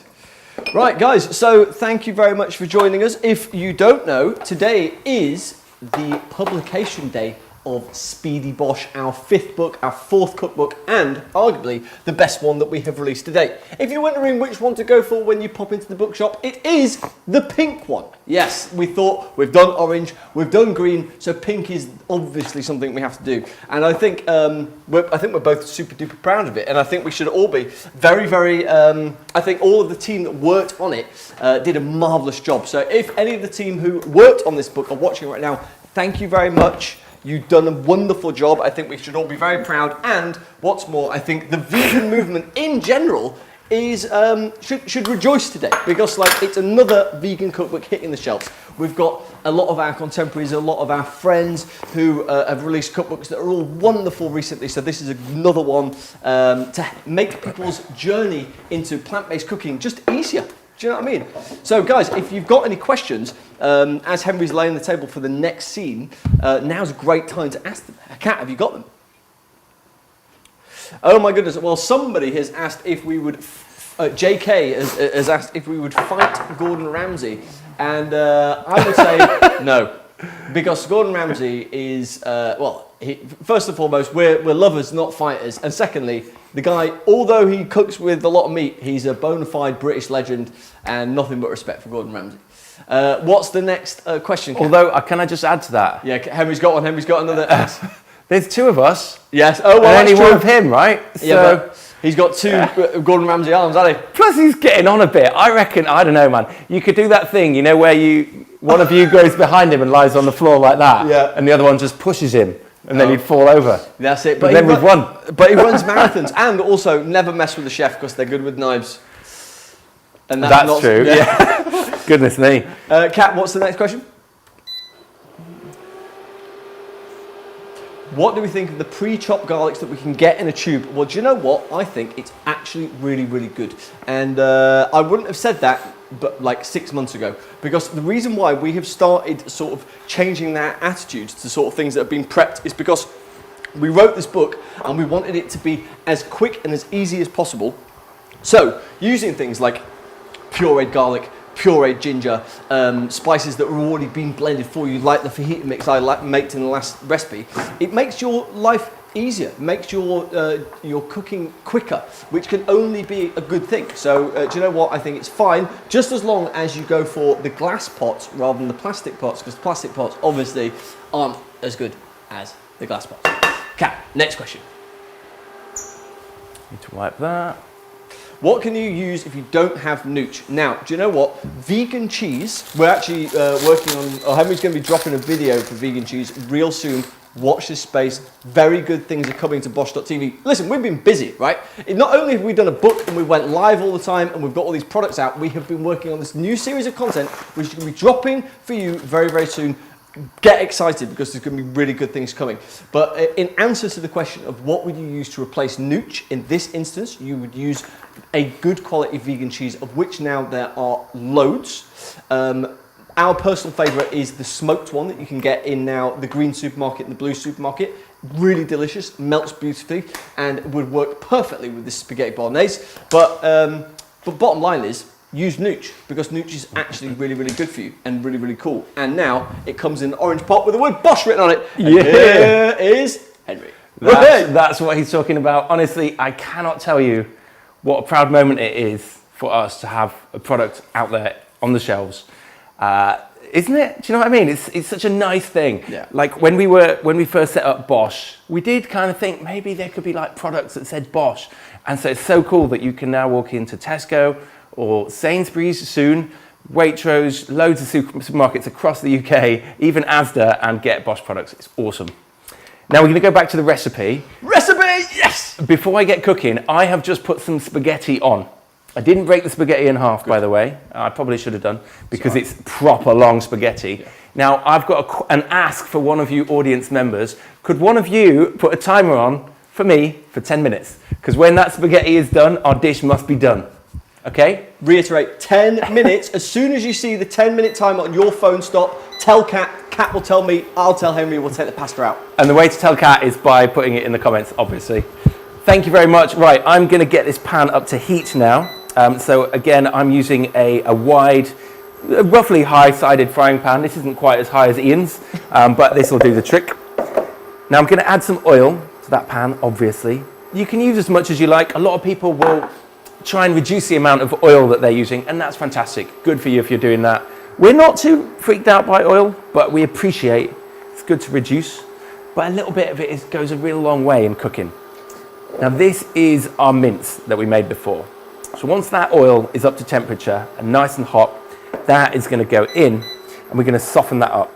Right, guys, so thank you very much for joining us. If you don't know, today is the publication day of Speedy Bosh, our 5th book, our 4th cookbook, and arguably the best one that we have released to date. If you're wondering which one to go for when you pop into the bookshop, it is the pink one. Yes, we thought we've done orange, we've done green, so pink is obviously something we have to do. And I think we're both super duper proud of it, and I think we should all be very, very. I think all of the team that worked on it did a marvelous job. So if any of the team who worked on this book are watching right now, thank you very much. You've done a wonderful job. I think we should all be very proud. And what's more, I think the vegan movement in general is should rejoice today because like it's another vegan cookbook hitting the shelves. We've got a lot of our contemporaries, a lot of our friends who have released cookbooks that are all wonderful recently. So this is another one to make people's journey into plant-based cooking just easier. Do you know what I mean? So guys, if you've got any questions, as Henry's laying the table for the next scene, now's a great time to ask them. Kat, have you got them? Oh my goodness, well somebody has asked if we would, JK has asked if we would fight Gordon Ramsay, and I would say no, because Gordon Ramsay is, first and foremost, we're lovers, not fighters, and secondly, the guy, although he cooks with a lot of meat, he's a bona fide British legend, and nothing but respect for Gordon Ramsay. What's the next question? Although, can I just add to that? Yeah, Henry's got one, Henry's got another. There's two of us. Yes. Oh, well, and only one of him, right? Yeah, so, but he's got two Gordon Ramsay arms, hasn't he? Plus, he's getting on a bit. I reckon, I don't know, man. You could do that thing, you know, where one of you goes behind him and lies on the floor like that, yeah, and the other one just pushes him, and then he'd fall over. That's it. But then we've won. But he runs marathons, and also never mess with the chef because they're good with knives. And that's true. Yeah. Goodness me. Kat, what's the next question? What do we think of the pre-chopped garlics that we can get in a tube? Well, do you know what? I think it's actually really, really good. And I wouldn't have said that but like 6 months ago, because the reason why we have started sort of changing our attitudes to sort of things that have been prepped is because we wrote this book and we wanted it to be as quick and as easy as possible. So using things like pureed garlic, pureed ginger, spices that have already been blended for you, like the fajita mix I made in the last recipe, it makes your life easier, makes your cooking quicker, which can only be a good thing. So do you know what? I think it's fine, just as long as you go for the glass pots rather than the plastic pots, because plastic pots obviously aren't as good as the glass pots. Kat, next question. Need to wipe that. What can you use if you don't have nooch? Now, do you know what? Vegan cheese, we're actually working on, Henry's going to be dropping a video for vegan cheese real soon. Watch this space. Very good things are coming to Bosh.tv. Listen, we've been busy, right? Not only have we done a book and we went live all the time and we've got all these products out, we have been working on this new series of content which is going to be dropping for you very, very soon. Get excited because there's going to be really good things coming. But in answer to the question of what would you use to replace nooch, in this instance, you would use a good quality vegan cheese, of which now there are loads. Our personal favourite is the smoked one that you can get in now the green supermarket and the blue supermarket. Really delicious, melts beautifully, and would work perfectly with this spaghetti bolognese. But bottom line is, use nooch, because nooch is actually really, really good for you and really, really cool. And now it comes in an orange pot with the word Bosh written on it. And here is Henry. That's what he's talking about. Honestly, I cannot tell you what a proud moment it is for us to have a product out there on the shelves. Isn't it? Do you know what I mean? It's such a nice thing. Yeah. Like when we first set up Bosh, we did kind of think maybe there could be like products that said Bosh. And so it's so cool that you can now walk into Tesco or Sainsbury's soon, Waitrose, loads of supermarkets across the UK, even Asda, and get Bosh products. It's awesome. Now we're going to go back to the recipe. Recipe, yes! Before I get cooking, I have just put some spaghetti on. I didn't break the spaghetti in half, by the way. I probably should have done, because it's proper long spaghetti. Yeah. Now, I've got an ask for one of you audience members. Could one of you put a timer on for me for 10 minutes? Because when that spaghetti is done, our dish must be done. Okay? Reiterate, 10 minutes. As soon as you see the 10-minute timer on your phone stop, tell Kat. Kat will tell me. I'll tell Henry. We'll take the pasta out. And the way to tell Kat is by putting it in the comments, obviously. Thank you very much. Right, I'm going to get this pan up to heat now. So again, I'm using a wide, roughly high-sided frying pan. This isn't quite as high as Ian's, but this will do the trick. Now I'm going to add some oil to that pan, obviously. You can use as much as you like. A lot of people will try and reduce the amount of oil that they're using, and that's fantastic. Good for you if you're doing that. We're not too freaked out by oil, but we appreciate it's good to reduce. But a little bit of it goes a real long way in cooking. Now this is our mince that we made before. So once that oil is up to temperature and nice and hot, that is going to go in and we're going to soften that up.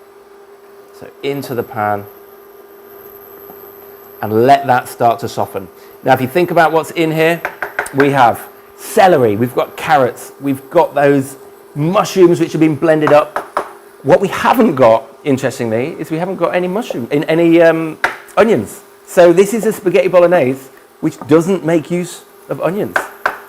So into the pan and let that start to soften. Now if you think about what's in here, we have celery, we've got carrots, we've got those mushrooms which have been blended up. What we haven't got, interestingly, is we haven't got any onions. So this is a spaghetti bolognese which doesn't make use of onions.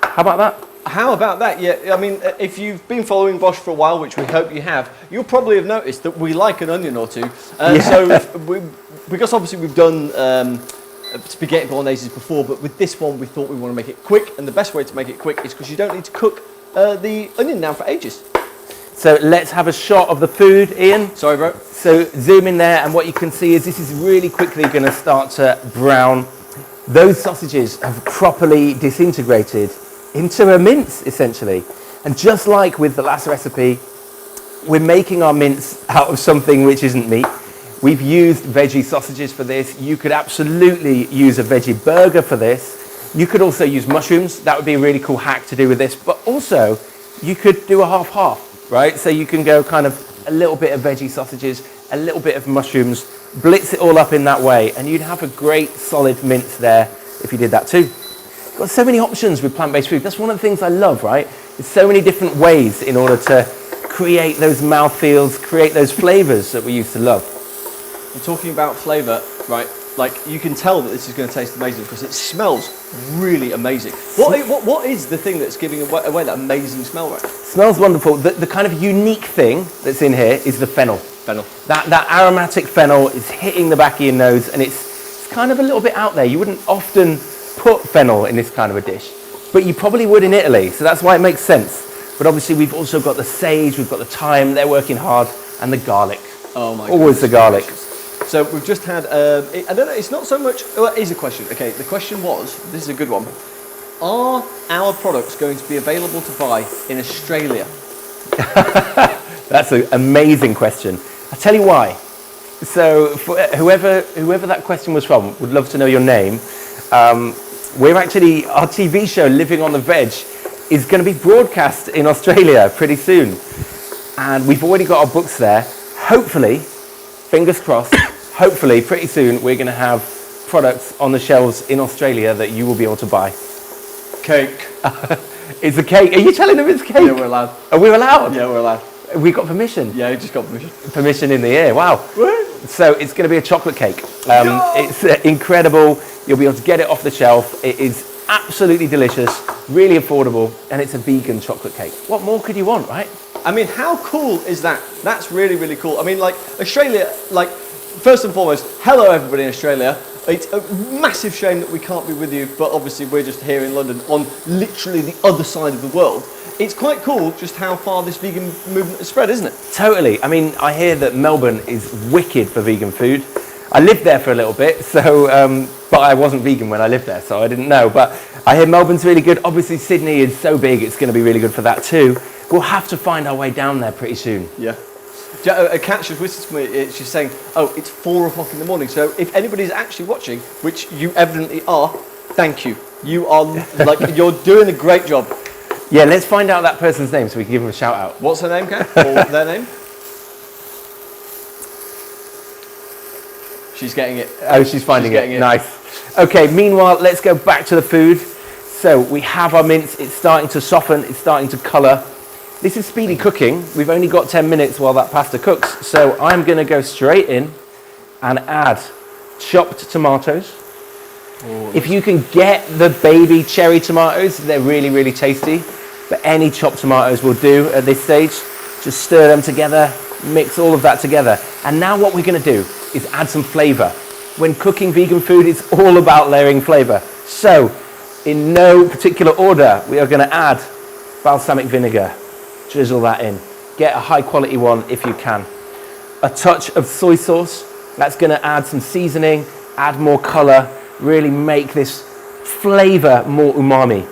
How about that? How about that? Yeah, I mean, if you've been following Bosch for a while, which we hope you have, you'll probably have noticed that we like an onion or two. Because obviously we've done spaghetti bolognese before, but with this one we thought we want to make it quick, and the best way to make it quick is because you don't need to cook the onion down for ages. So let's have a shot of the food, Ian. Sorry, bro. So zoom in there, and what you can see is this is really quickly going to start to brown. Those sausages have properly disintegrated into a mince, essentially. And just like with the last recipe, we're making our mince out of something which isn't meat. We've used veggie sausages for this. You could absolutely use a veggie burger for this. You could also use mushrooms. That would be a really cool hack to do with this. But also, you could do a half-half, right? So you can go kind of a little bit of veggie sausages, a little bit of mushrooms, blitz it all up in that way, and you'd have a great solid mince there if you did that too. Got so many options with plant-based food. That's one of the things I love, right? There's so many different ways in order to create those mouthfeels, create those flavors that we used to love. And talking about flavor, right? Like, you can tell that this is going to taste amazing because it smells really amazing. What is the thing that's giving away that amazing smell, right? Smells wonderful. The kind of unique thing that's in here is the fennel. Fennel. That aromatic fennel is hitting the back of your nose, and it's kind of a little bit out there. You wouldn't often put fennel in this kind of a dish, but you probably would in Italy, so that's why it makes sense. But obviously we've also got the sage, we've got the thyme, they're working hard, and the garlic. Oh my god. Always the garlic. So we've just had, I don't know, it's not so much, well, it is a question. Okay, the question was, this is a good one. Are our products going to be available to buy in Australia? That's an amazing question. I'll tell you why. So for whoever that question was from, would love to know your name. We're actually, our TV show, Living on the Veg, is going to be broadcast in Australia pretty soon. And we've already got our books there. Hopefully, fingers crossed, hopefully pretty soon we're going to have products on the shelves in Australia that you will be able to buy. Cake. It's a cake. Are you telling them it's cake? Yeah, we're allowed. Are we allowed? Yeah, we're allowed. We got permission? Yeah, we just got permission. Permission in the air, wow. What? So it's going to be a chocolate cake. It's incredible. You'll be able to get it off the shelf. It is absolutely delicious, really affordable, and it's a vegan chocolate cake. What more could you want, right? I mean, how cool is that? That's really, really cool. I mean, like, Australia, like, first and foremost, hello everybody in Australia. It's a massive shame that we can't be with you, but obviously we're just here in London on literally the other side of the world. It's quite cool just how far this vegan movement has spread, isn't it? Totally. I mean, I hear that Melbourne is wicked for vegan food. I lived there for a little bit, so but I wasn't vegan when I lived there, so I didn't know. But I hear Melbourne's really good. Obviously, Sydney is so big, it's going to be really good for that too. We'll have to find our way down there pretty soon. Yeah. A cat just whispered to me, she's saying, oh, it's 4 o'clock in the morning. So if anybody's actually watching, which you evidently are, thank you. You are, like, you're doing a great job. Yeah, let's find out that person's name so we can give them a shout out. What's her name, Kat? Or their name? She's getting it. Oh, she's finding it. Nice. Okay, meanwhile, let's go back to the food. So we have our mince. It's starting to soften. It's starting to colour. This is speedy cooking. We've only got 10 minutes while that pasta cooks. So I'm going to go straight in and add chopped tomatoes. Oh, if you can get the baby cherry tomatoes, they're really, really tasty. But any chopped tomatoes will do at this stage. Just stir them together, mix all of that together. And now what we're going to do is add some flavour. When cooking vegan food, it's all about layering flavour. So, in no particular order, we are going to add balsamic vinegar. Drizzle that in. Get a high quality one if you can. A touch of soy sauce. That's going to add some seasoning, add more colour, really make this flavour more umami.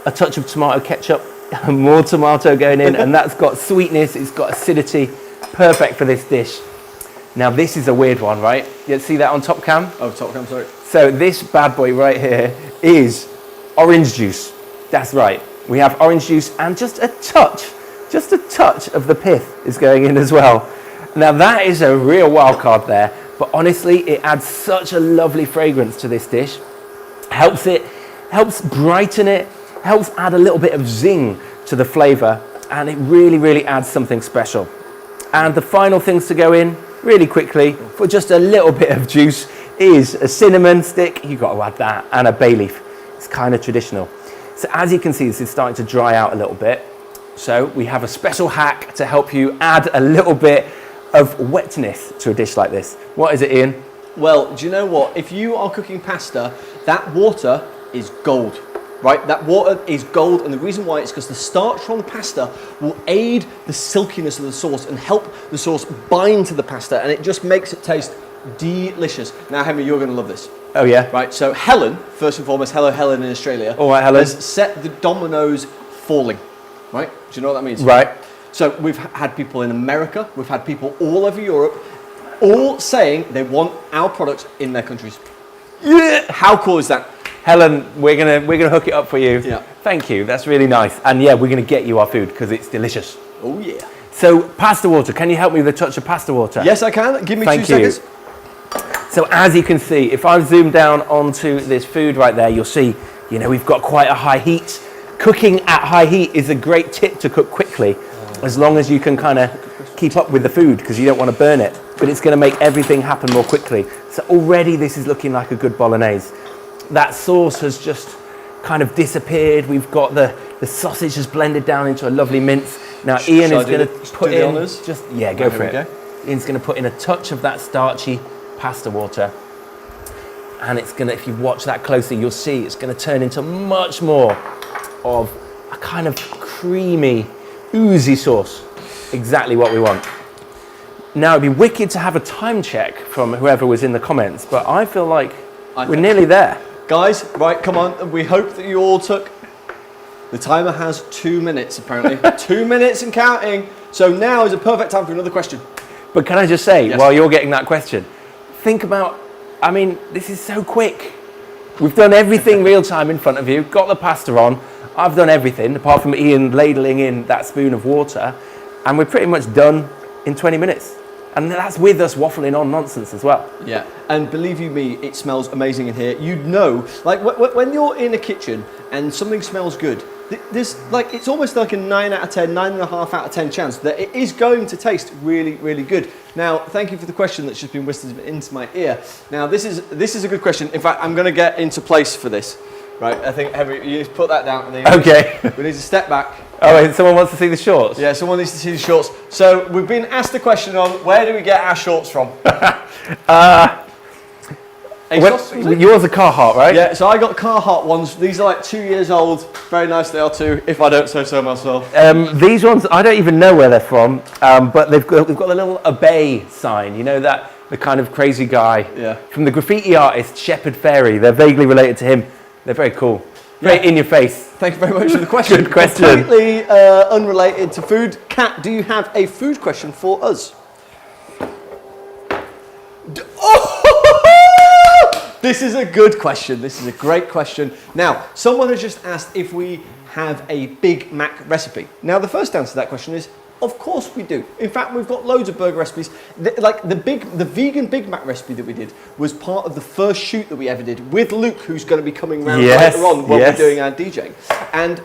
A touch of tomato ketchup, more tomato going in, and that's got sweetness, it's got acidity, perfect for this dish. Now this is a weird one, right? You see that on top cam? Oh, top cam, sorry. So this bad boy right here is orange juice. That's right. We have orange juice and just a touch of the pith is going in as well. Now that is a real wild card there, but honestly, it adds such a lovely fragrance to this dish. Helps brighten it, helps add a little bit of zing to the flavour, and it really, really adds something special. And the final things to go in, really quickly, for just a little bit of juice, is a cinnamon stick, you've got to add that, and a bay leaf. It's kind of traditional. So as you can see, this is starting to dry out a little bit. So we have a special hack to help you add a little bit of wetness to a dish like this. What is it, Ian? Well, do you know what? If you are cooking pasta, that water is gold, right? That water is gold, and the reason why is because the starch from the pasta will aid the silkiness of the sauce and help the sauce bind to the pasta, and it just makes it taste delicious. Now, Henry, you're going to love this. Oh, yeah? Right, so Helen, first and foremost, hello Helen in Australia. All right, Helen. Has set the dominoes falling, right? Do you know what that means? Right. So we've had people in America, we've had people all over Europe, all saying they want our products in their countries. Yeah. How cool is that? Helen, we're gonna hook it up for you. Yeah. Thank you, that's really nice. And yeah, we're gonna get you our food because it's delicious. Oh yeah. So pasta water, can you help me with a touch of pasta water? Yes, I can. Give me Thank 2 you. seconds. So as you can see, if I zoom down onto this food right there, you'll see, you know, we've got quite a high heat. Cooking at high heat is a great tip to cook quickly, as long as you can kind of keep up with the food because you don't want to burn it. But it's going to make everything happen more quickly. So already this is looking like a good bolognese. That sauce has just kind of disappeared. We've got the sausage has blended down into a lovely mince. Now Ian is going to put in, go for it. Ian's going to put in a touch of that starchy pasta water. And it's going to, if you watch that closely, you'll see it's going to turn into much more of a kind of creamy, oozy sauce. Exactly what we want. Now, it'd be wicked to have a time check from whoever was in the comments, but I feel like we're nearly there. Guys, right, come on. We hope that you all took... The timer has 2 minutes, apparently. 2 minutes and counting. So now is a perfect time for another question. But can I just say, Yes. while you're getting that question, think about, I mean, this is so quick. We've done everything real time in front of you, got the pasta on. I've done everything, apart from Ian ladling in that spoon of water, and we're pretty much done in 20 minutes. And that's with us waffling on nonsense as well. Yeah, and believe you me, it smells amazing in here. You'd know, like when you're in a kitchen and something smells good, there's like, it's almost like a 9 out of 10, 9.5 out of 10 chance that it is going to taste really, really good. Now, thank you for the question that's just been whispered into my ear. Now, this is a good question. In fact, I'm going to get into place for this. Right, I think, Henry, you need to put that down. And then Okay. We need to step back. Oh, wait, someone wants to see the shorts? Yeah, someone needs to see the shorts. So we've been asked the question on where do we get our shorts from? Yours are Carhartt, right? Yeah, so I got Carhartt ones. These are like 2 years old. Very nice they are too, if I don't say so myself. These ones, I don't even know where they're from, but they've got the little obey sign. You know that, the kind of crazy guy. Yeah. From the graffiti artist Shepard Fairey. They're vaguely related to him. They're very cool. Very in your face. Thank you very much for the question. Good question. Completely unrelated to food. Kat, do you have a food question for us? This is a good question. This is a great question. Now, someone has just asked if we have a Big Mac recipe. Now, the first answer to that question is, of course we do. In fact, we've got loads of burger recipes. The vegan Big Mac recipe that we did was part of the first shoot that we ever did with Luke, who's going to be coming round later on when we're doing our DJing. And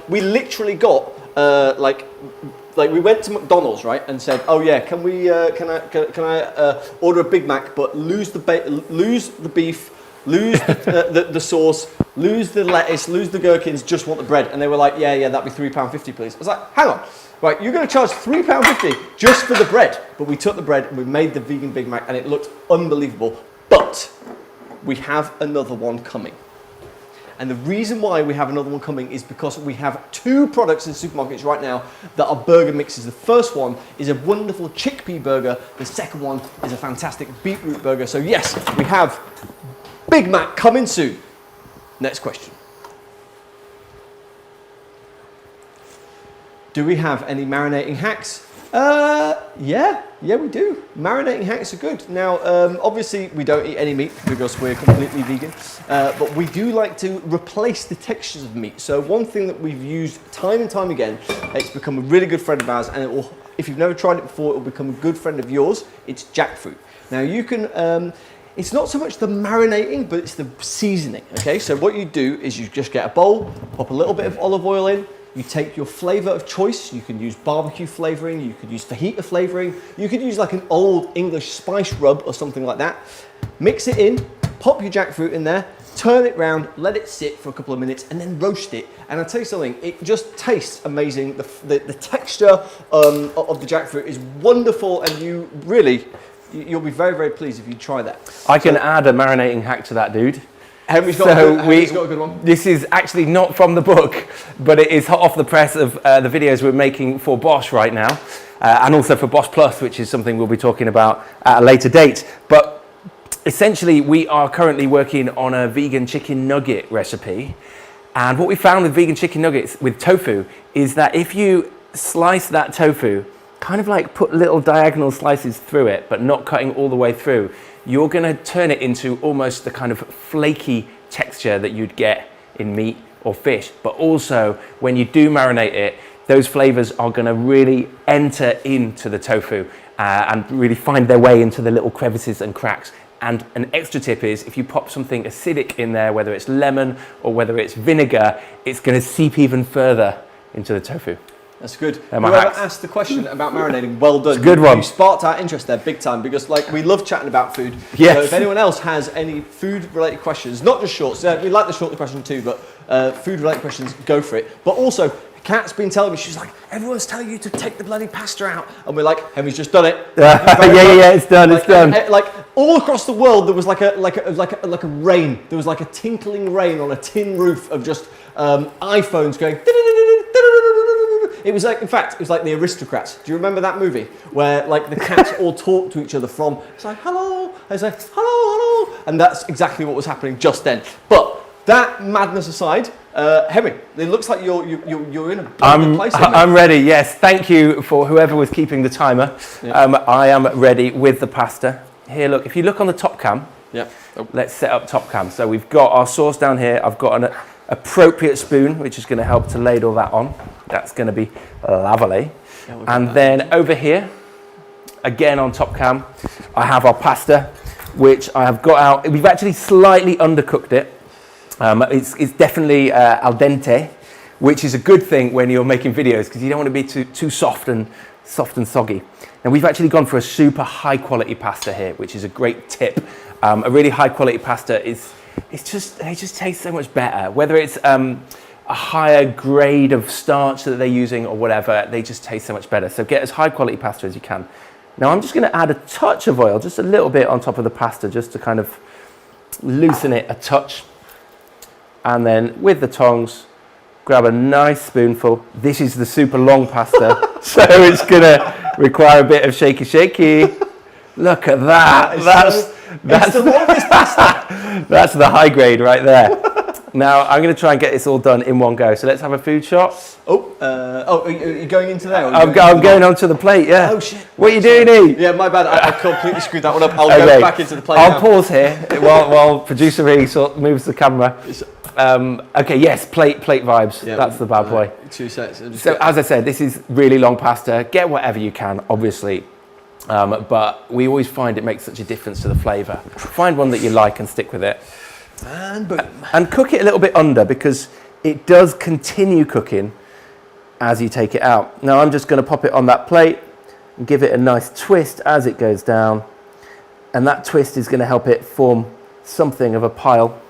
we literally got we went to McDonald's, right, and said, "Oh yeah, can I order a Big Mac, but lose the beef, lose the sauce, lose the lettuce, lose the gherkins, just want the bread." And they were like, "Yeah, that'd be £3.50, please." I was like, "Hang on, right, you're going to charge £3.50 just for the bread?" But we took the bread and we made the vegan Big Mac, and it looked unbelievable. But we have another one coming. And the reason why we have another one coming is because we have 2 products in supermarkets right now that are burger mixes. The first one is a wonderful chickpea burger. The second one is a fantastic beetroot burger. So yes, we have Big Mac coming soon. Next question. Do we have any marinating hacks? Yeah, we do. Marinating hacks are good. Now, obviously, we don't eat any meat because we're completely vegan, but we do like to replace the textures of meat. So one thing that we've used time and time again, it's become a really good friend of ours, and it will, if you've never tried it before, it will become a good friend of yours. It's jackfruit. Now, you can, it's not so much the marinating, but it's the seasoning, okay? So what you do is you just get a bowl, pop a little bit of olive oil in, you take your flavor of choice. You can use barbecue flavoring, you could use fajita flavoring, you could use like an old English spice rub or something like that. Mix it in, pop your jackfruit in there, turn it round, let it sit for a couple of minutes, and then roast it. And I'll tell you something, it just tastes amazing. The texture of the jackfruit is wonderful, and you'll be very, very pleased if you try that. I can add a marinating hack to that, dude. Henry's got a good one. This is actually not from the book, but it is hot off the press of the videos we're making for Bosch right now, and also for Bosch Plus, which is something we'll be talking about at a later date. But essentially, we are currently working on a vegan chicken nugget recipe. And what we found with vegan chicken nuggets with tofu is that if you slice that tofu, kind of like put little diagonal slices through it, but not cutting all the way through, you're going to turn it into almost the kind of flaky texture that you'd get in meat or fish. But also, when you do marinate it, those flavors are going to really enter into the tofu and really find their way into the little crevices and cracks. And an extra tip is, if you pop something acidic in there, whether it's lemon or whether it's vinegar, it's going to seep even further into the tofu. That's good. Whoever asked the question about marinating, well done. It's a good one. You sparked our interest there big time, because like we love chatting about food. Yes. So if anyone else has any food-related questions, not just shorts, we like the short question too, but food-related questions, go for it. But also, Kat's been telling me, she's like, everyone's telling you to take the bloody pasta out. And we're like, Henry's just done it. Yeah, it's done, it's done. Like all across the world, there was like a rain. There was like a tinkling rain on a tin roof of just iPhones going. It was like, in fact, it was like The Aristocrats. Do you remember that movie where like the cats all talk to each other from? It's like hello. It's like hello, hello, and that's exactly what was happening just then. But that madness aside, Henry, it looks like you're in a good place. I'm ready. Yes, thank you for whoever was keeping the timer. Yeah. I am ready with the pasta. Here, look. If you look on the top cam, yeah. Oh. Let's set up top cam. So we've got our sauce down here. I've got an appropriate spoon, which is going to help to ladle that on. That's going to be lovely. Yeah, and then over here, again on top cam, I have our pasta, which I have got out. We've actually slightly undercooked it. It's definitely al dente, which is a good thing when you're making videos, because you don't want to be too soft and soggy. Now we've actually gone for a super high quality pasta here, which is a great tip. A really high quality pasta it just tastes so much better. Whether it's a higher grade of starch that they're using or whatever, they just taste so much better. So get as high quality pasta as you can. Now I'm just going to add a touch of oil, just a little bit on top of the pasta, just to kind of loosen it a touch. And then with the tongs, grab a nice spoonful. This is the super long pasta, so it's going to require a bit of shaky. Look at that. That's the longest pasta. That's the high grade right there. Now I'm going to try and get this all done in one go. So let's have a food shot. Are you going into there? I'm going onto the plate. Yeah. Oh shit. What are you doing, E? Yeah, my bad. I completely screwed that one up. I'll go back into the plate. I'll pause here while producer E moves the camera. Okay. Yes. Plate vibes. Yeah, that's the bad boy. 2 seconds. So as I said, this is really long pasta. Get whatever you can, obviously. But we always find it makes such a difference to the flavour. Find one that you like and stick with it. And boom. And cook it a little bit under, because it does continue cooking as you take it out. Now I'm just going to pop it on that plate and give it a nice twist as it goes down. And that twist is going to help it form something of a pile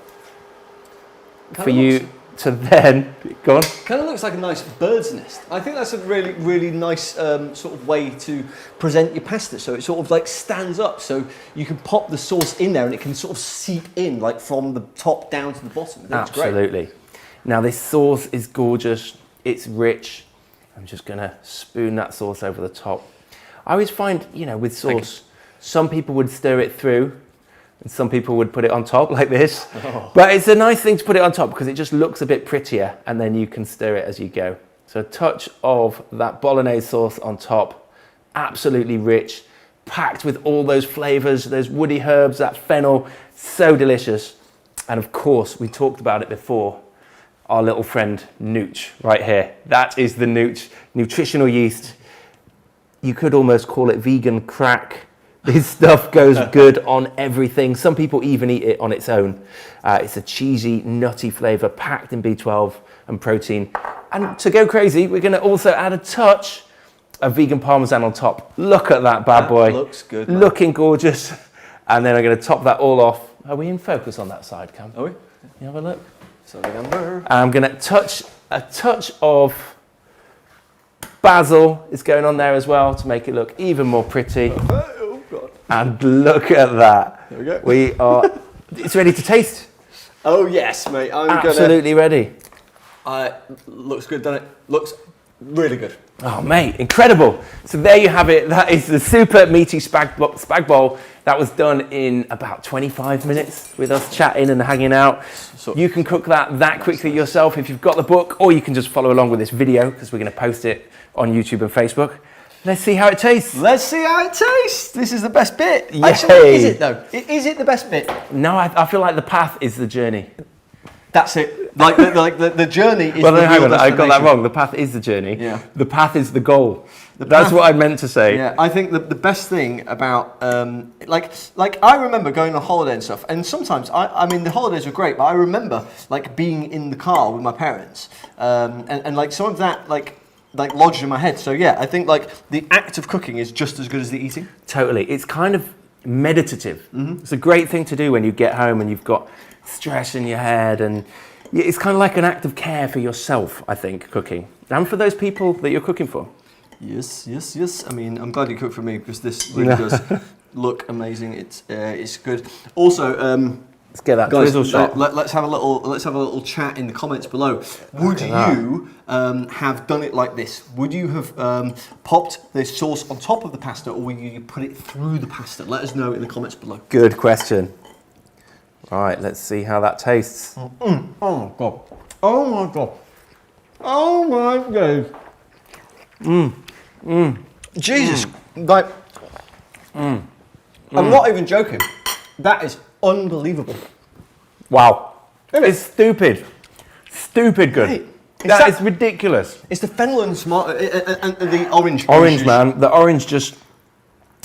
for you to then go on. Kind of looks like a nice bird's nest. I think that's a really, really nice sort of way to present your pasta. So it sort of like stands up, so you can pop the sauce in there and it can sort of seep in like from the top down to the bottom. Absolutely. Great. Now this sauce is gorgeous. It's rich. I'm just going to spoon that sauce over the top. I always find, with sauce, some people would stir it through, and some people would put it on top like this. Oh. But it's a nice thing to put it on top because it just looks a bit prettier, and then you can stir it as you go. So a touch of that bolognese sauce on top, absolutely rich, packed with all those flavors, those woody herbs, that fennel, so delicious. And of course, we talked about it before, our little friend Nooch right here. That is the Nooch nutritional yeast. You could almost call it vegan crack, This stuff goes good on everything. Some people even eat it on its own. It's a cheesy, nutty flavour packed in B12 and protein. And to go crazy, we're going to also add a touch of vegan parmesan on top. Look at that bad boy. Looks good, man. Looking gorgeous. And then I'm going to top that all off. Are we in focus on that side, Cam? Are we? You have a look. So number. I'm going to touch a touch of basil is going on there as well to make it look even more pretty. Oh, God. And look at that. There we go. We are, it's ready to taste. Oh, yes, mate. I'm Absolutely ready. Looks good, doesn't it? Looks really good. Oh, mate, incredible. So there you have it. That is the super meaty spag bowl. That was done in about 25 minutes with us chatting and hanging out. You can cook that quickly yourself if you've got the book, or you can just follow along with this video because we're going to post it on YouTube and Facebook. Let's see how it tastes. Let's see how it tastes. This is the best bit. Yay. Actually, is it though? Is it the best bit? No, I feel like the path is the journey. That's it. Like the journey is Well, the no, hang real on, I got that destination. wrong. The path is the journey. Yeah. The path is the goal. That's path- what I meant to say. Yeah, I think the best thing about like I remember going on holiday and stuff, and sometimes I mean the holidays were great, but I remember like being in the car with my parents, and like some of that like lodged in my head. So yeah, I think like the act of cooking is just as good as the eating. Totally. It's kind of meditative. It's a great thing to do when you get home and you've got stress in your head, and it's kind of like an act of care for yourself, I think, cooking. And for those people that you're cooking for. Yes. I mean, I'm glad you cooked for me because this really does look amazing. It's good. Also, Let's get that guys, drizzle shot. let's have a little chat in the comments below. Would you have done it like this? Would you have popped this sauce on top of the pasta, or would you put it through the pasta? Let us know in the comments below. Good question. All right, let's see how that tastes. Oh my god! Oh my god! Oh my god! Jesus! Like, I'm not even joking. That is unbelievable. Wow. Isn't it? It's stupid. Stupid good. Hey, that is ridiculous. It's the fennel and the orange. Orange, man. The orange just,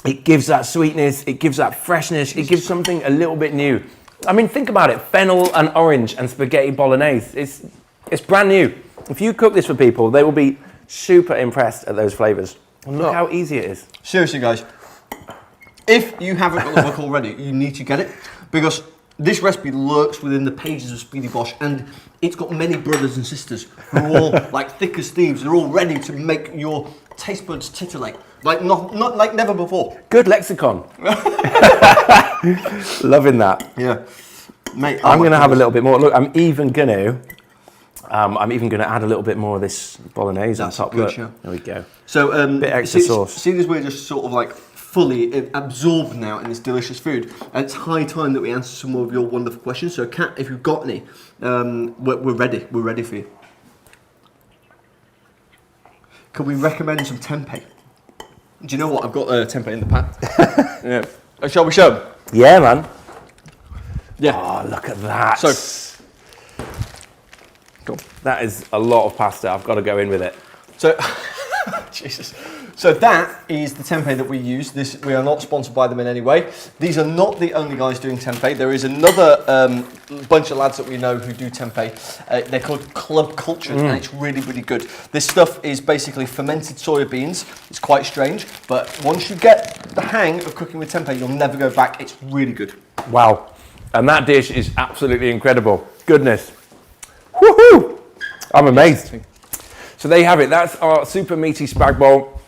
it gives that sweetness, it gives that freshness, it gives something a little bit new. I mean, think about it. Fennel and orange and spaghetti bolognese. It's brand new. If you cook this for people, they will be super impressed at those flavors. And look how easy it is. Seriously, guys. If you haven't got the book already, you need to get it, because this recipe lurks within the pages of Speedy BOSH, and it's got many brothers and sisters who are all like thick as thieves. They're all ready to make your taste buds titillate like not like never before. Good lexicon. Loving that. Yeah, mate. I'm going to have a little bit more. Look, I'm even going to add a little bit more of this bolognese on top. good, Look, yeah. there we go. So bit extra sauce. See, this we're just sort of like fully absorbed now in this delicious food, and it's high time that we answer some more of your wonderful questions. So, Kat, if you've got any, we're ready. We're ready for you. Can we recommend some tempeh? Do you know what? I've got tempeh in the pack. Yeah. Shall we show them? Yeah, man. Yeah. Oh, look at that. So, that is a lot of pasta. I've got to go in with it. So, Jesus. So that is the tempeh that we use. We are not sponsored by them in any way. These are not the only guys doing tempeh. There is another bunch of lads that we know who do tempeh. They're called Club Cultured, and it's really, really good. This stuff is basically fermented soya beans. It's quite strange, but once you get the hang of cooking with tempeh, you'll never go back. It's really good. Wow. And that dish is absolutely incredible. Goodness. Woohoo! I'm amazed. So there you have it. That's our super meaty spag bowl.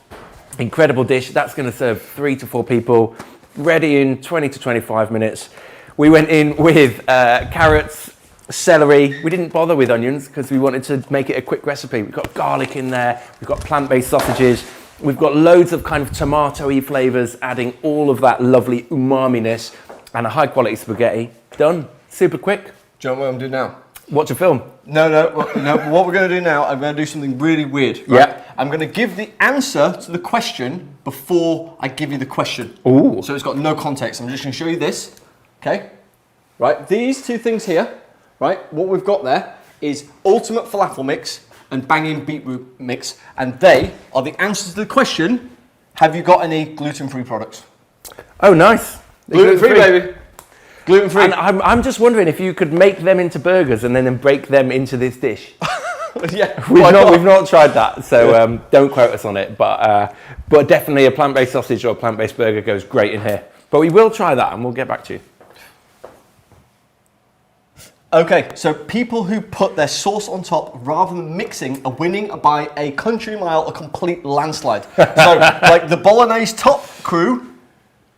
Incredible dish. That's going to serve 3 to 4 people. Ready in 20 to 25 minutes. We went in with carrots, celery. We didn't bother with onions because we wanted to make it a quick recipe. We've got garlic in there. We've got plant-based sausages. We've got loads of kind of tomato-y flavors, adding all of that lovely umami-ness, and a high-quality spaghetti. Done. Super quick. Do you know what I'm doing now? Watch a film. No. What we're going to do now, I'm going to do something really weird. Right? Yeah. I'm going to give the answer to the question before I give you the question. Ooh. So it's got no context. I'm just going to show you this. Okay. Right. These two things here. Right. What we've got there is ultimate falafel mix and banging beetroot mix, and they are the answers to the question: have you got any gluten-free products? Oh, nice. Gluten-free, baby. Gluten-free. And I'm just wondering if you could make them into burgers and then break them into this dish. Yeah, we've not tried that, so don't quote us on it. But definitely a plant-based sausage or a plant-based burger goes great in here. But we will try that, and we'll get back to you. Okay, so people who put their sauce on top rather than mixing are winning by a country mile, a complete landslide. So, like the Bolognese top crew,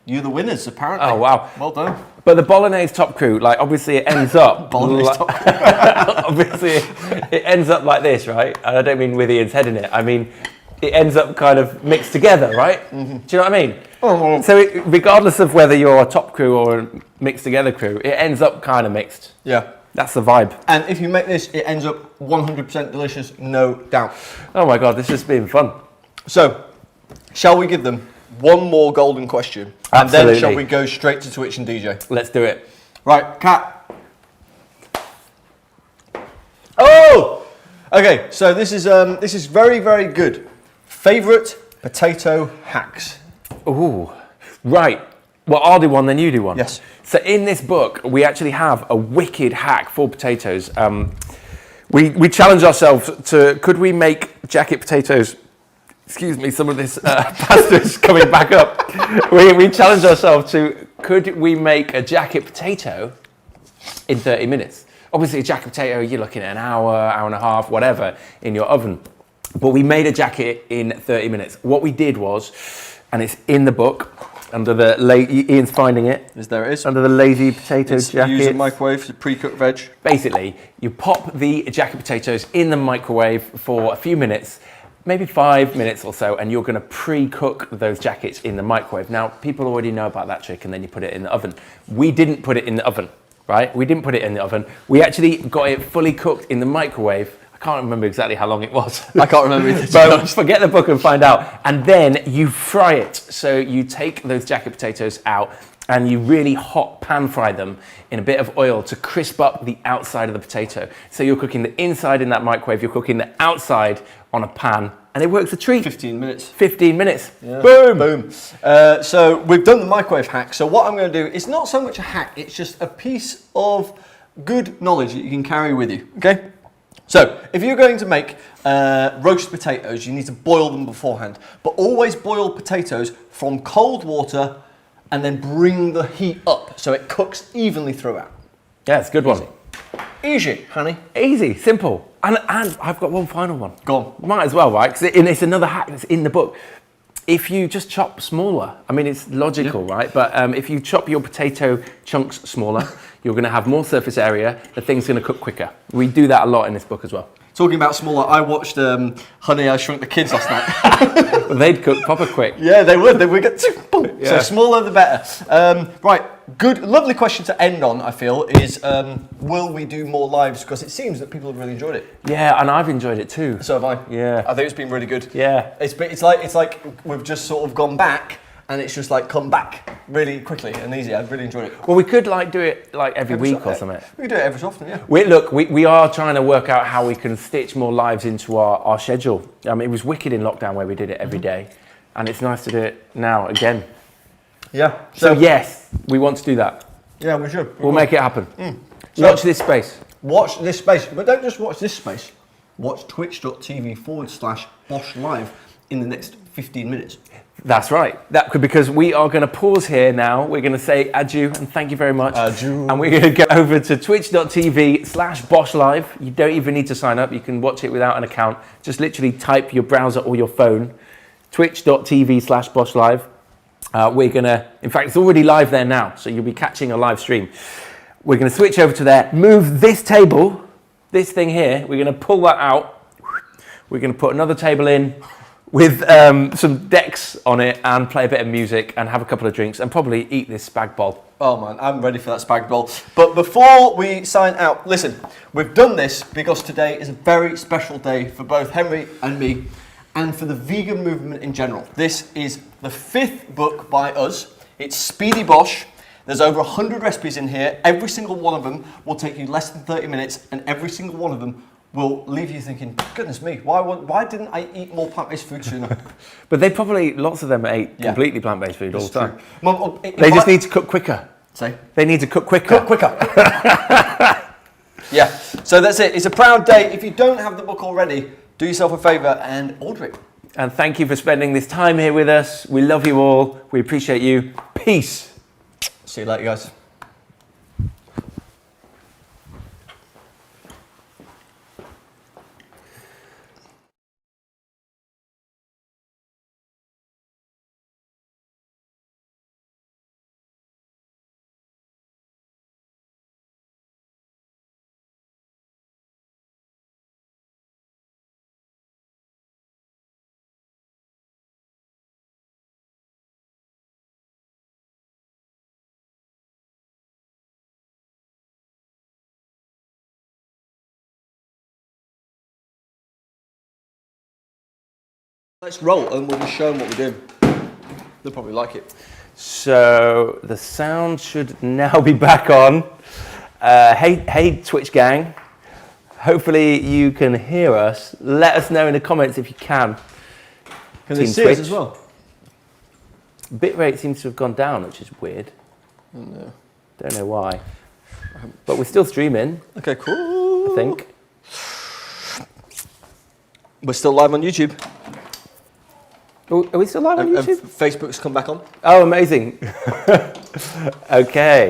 you're the winners, apparently. Oh, wow. Well done. But the Bolognese top crew, like, obviously it ends up... Bolognese top crew. Obviously, it ends up like this, right? And I don't mean with Ian's head in it. I mean, it ends up kind of mixed together, right? Mm-hmm. Do you know what I mean? Oh. So regardless of whether you're a top crew or a mixed together crew, it ends up kind of mixed. Yeah. That's the vibe. And if you make this, it ends up 100% delicious, no doubt. Oh my God, this has been fun. So, shall we give them one more golden question? Absolutely. And then shall we go straight to Twitch and DJ? Let's do it. Right, Kat. Oh! Okay, so this is very, very good. Favorite potato hacks? Ooh, right. Well, I'll do one, then you do one. Yes. So in this book, we actually have a wicked hack for potatoes. We challenge ourselves to, could we make jacket potatoes? Excuse me, some of this pasta is coming back up. We challenge ourselves to, could we make a jacket potato in 30 minutes? Obviously, a jacket potato, you're looking at an hour, hour and a half, whatever, in your oven. But we made a jacket in 30 minutes. What we did was, and it's in the book, under the Ian's finding it. There it is. Under the lazy potato jacket. Use a microwave to pre-cooked veg. Basically, you pop the jacket potatoes in the microwave for a few minutes, maybe 5 minutes or so, and you're going to pre-cook those jackets in the microwave. Now, people already know about that trick, and then you put it in the oven. We didn't put it in the oven, right? We didn't put it in the oven. We actually got it fully cooked in the microwave. I can't remember exactly how long it was. I can't remember either. But forget the book and find out. And then you fry it. So you take those jacket potatoes out and you really hot pan fry them in a bit of oil to crisp up the outside of the potato. So you're cooking the inside in that microwave, you're cooking the outside on a pan, and it works a treat. 15 minutes. 15 minutes. Yeah. Boom. Boom. So we've done the microwave hack. So what I'm going to do is not so much a hack, it's just a piece of good knowledge that you can carry with you, okay? So, if you're going to make roast potatoes, you need to boil them beforehand. But always boil potatoes from cold water and then bring the heat up so it cooks evenly throughout. Yeah, it's a good one. Easy, honey. Easy, simple. And I've got one final one. Go on. Might as well, right? Because it's another hack that's in the book. If you just chop smaller, I mean, it's logical, right? But if you chop your potato chunks smaller, you're going to have more surface area. The thing's going to cook quicker. We do that a lot in this book as well. Talking about smaller, I watched Honey, I Shrunk the Kids last night. Well, they'd cook proper quick. Yeah, they would. They would get boom. Yeah. So smaller the better. Right, good, lovely question to end on. I feel is will we do more lives? Because it seems that people have really enjoyed it. Yeah, and I've enjoyed it too. So have I. Yeah. I think it's been really good. Yeah. It's like we've just sort of gone back, and it's just like come back really quickly and easy. I've really enjoyed it. Well, we could like do it like every week or something. We could do it every so often, yeah. We are trying to work out how we can stitch more lives into our schedule. It was wicked in lockdown where we did it every day, and it's nice to do it now again. Yeah. So yes, we want to do that. Yeah, we should. We'll make it happen. So- Watch this space. Watch this space, but don't just watch this space. Watch twitch.tv/Bosh Live in the next 15 minutes. That's right. Because we are going to pause here now. We're going to say adieu and thank you very much. Adieu. And we're going to go over to twitch.tv/Bosh Live. You don't even need to sign up. You can watch it without an account. Just literally type your browser or your phone. Twitch.tv/Bosh Live. We're going to, in fact, it's already live there now. So you'll be catching a live stream. We're going to switch over to there. Move this table, this thing here. We're going to pull that out. We're going to put another table in with some decks on it and play a bit of music and have a couple of drinks and probably eat this spag bol. Oh man, I'm ready for that spag bol. But before we sign out, listen, we've done this because today is a very special day for both Henry and me and for the vegan movement in general. This is the 5th book by us. It's Speedy BOSH. There's over 100 recipes in here. Every single one of them will take you less than 30 minutes and every single one of them will leave you thinking, goodness me, why didn't I eat more plant-based food sooner? But they probably, lots of them ate completely plant-based food all the time. Mum, They just need to cook quicker. Say? They need to cook quicker. Cook quicker. Yeah, so that's it. It's a proud day. If you don't have the book already, do yourself a favour and order it. And thank you for spending this time here with us. We love you all. We appreciate you. Peace. See you later, guys. Let's roll and we'll just show them what we're doing. They'll probably like it. So the sound should now be back on. Hey Twitch gang, hopefully you can hear us. Let us know in the comments if you can. Can they see us as well? Bitrate seems to have gone down, which is weird. No. Don't know why. But we're still streaming. Okay, cool. I think. We're still live on YouTube. Are we still live on YouTube? Facebook's come back on. Oh, amazing. Okay.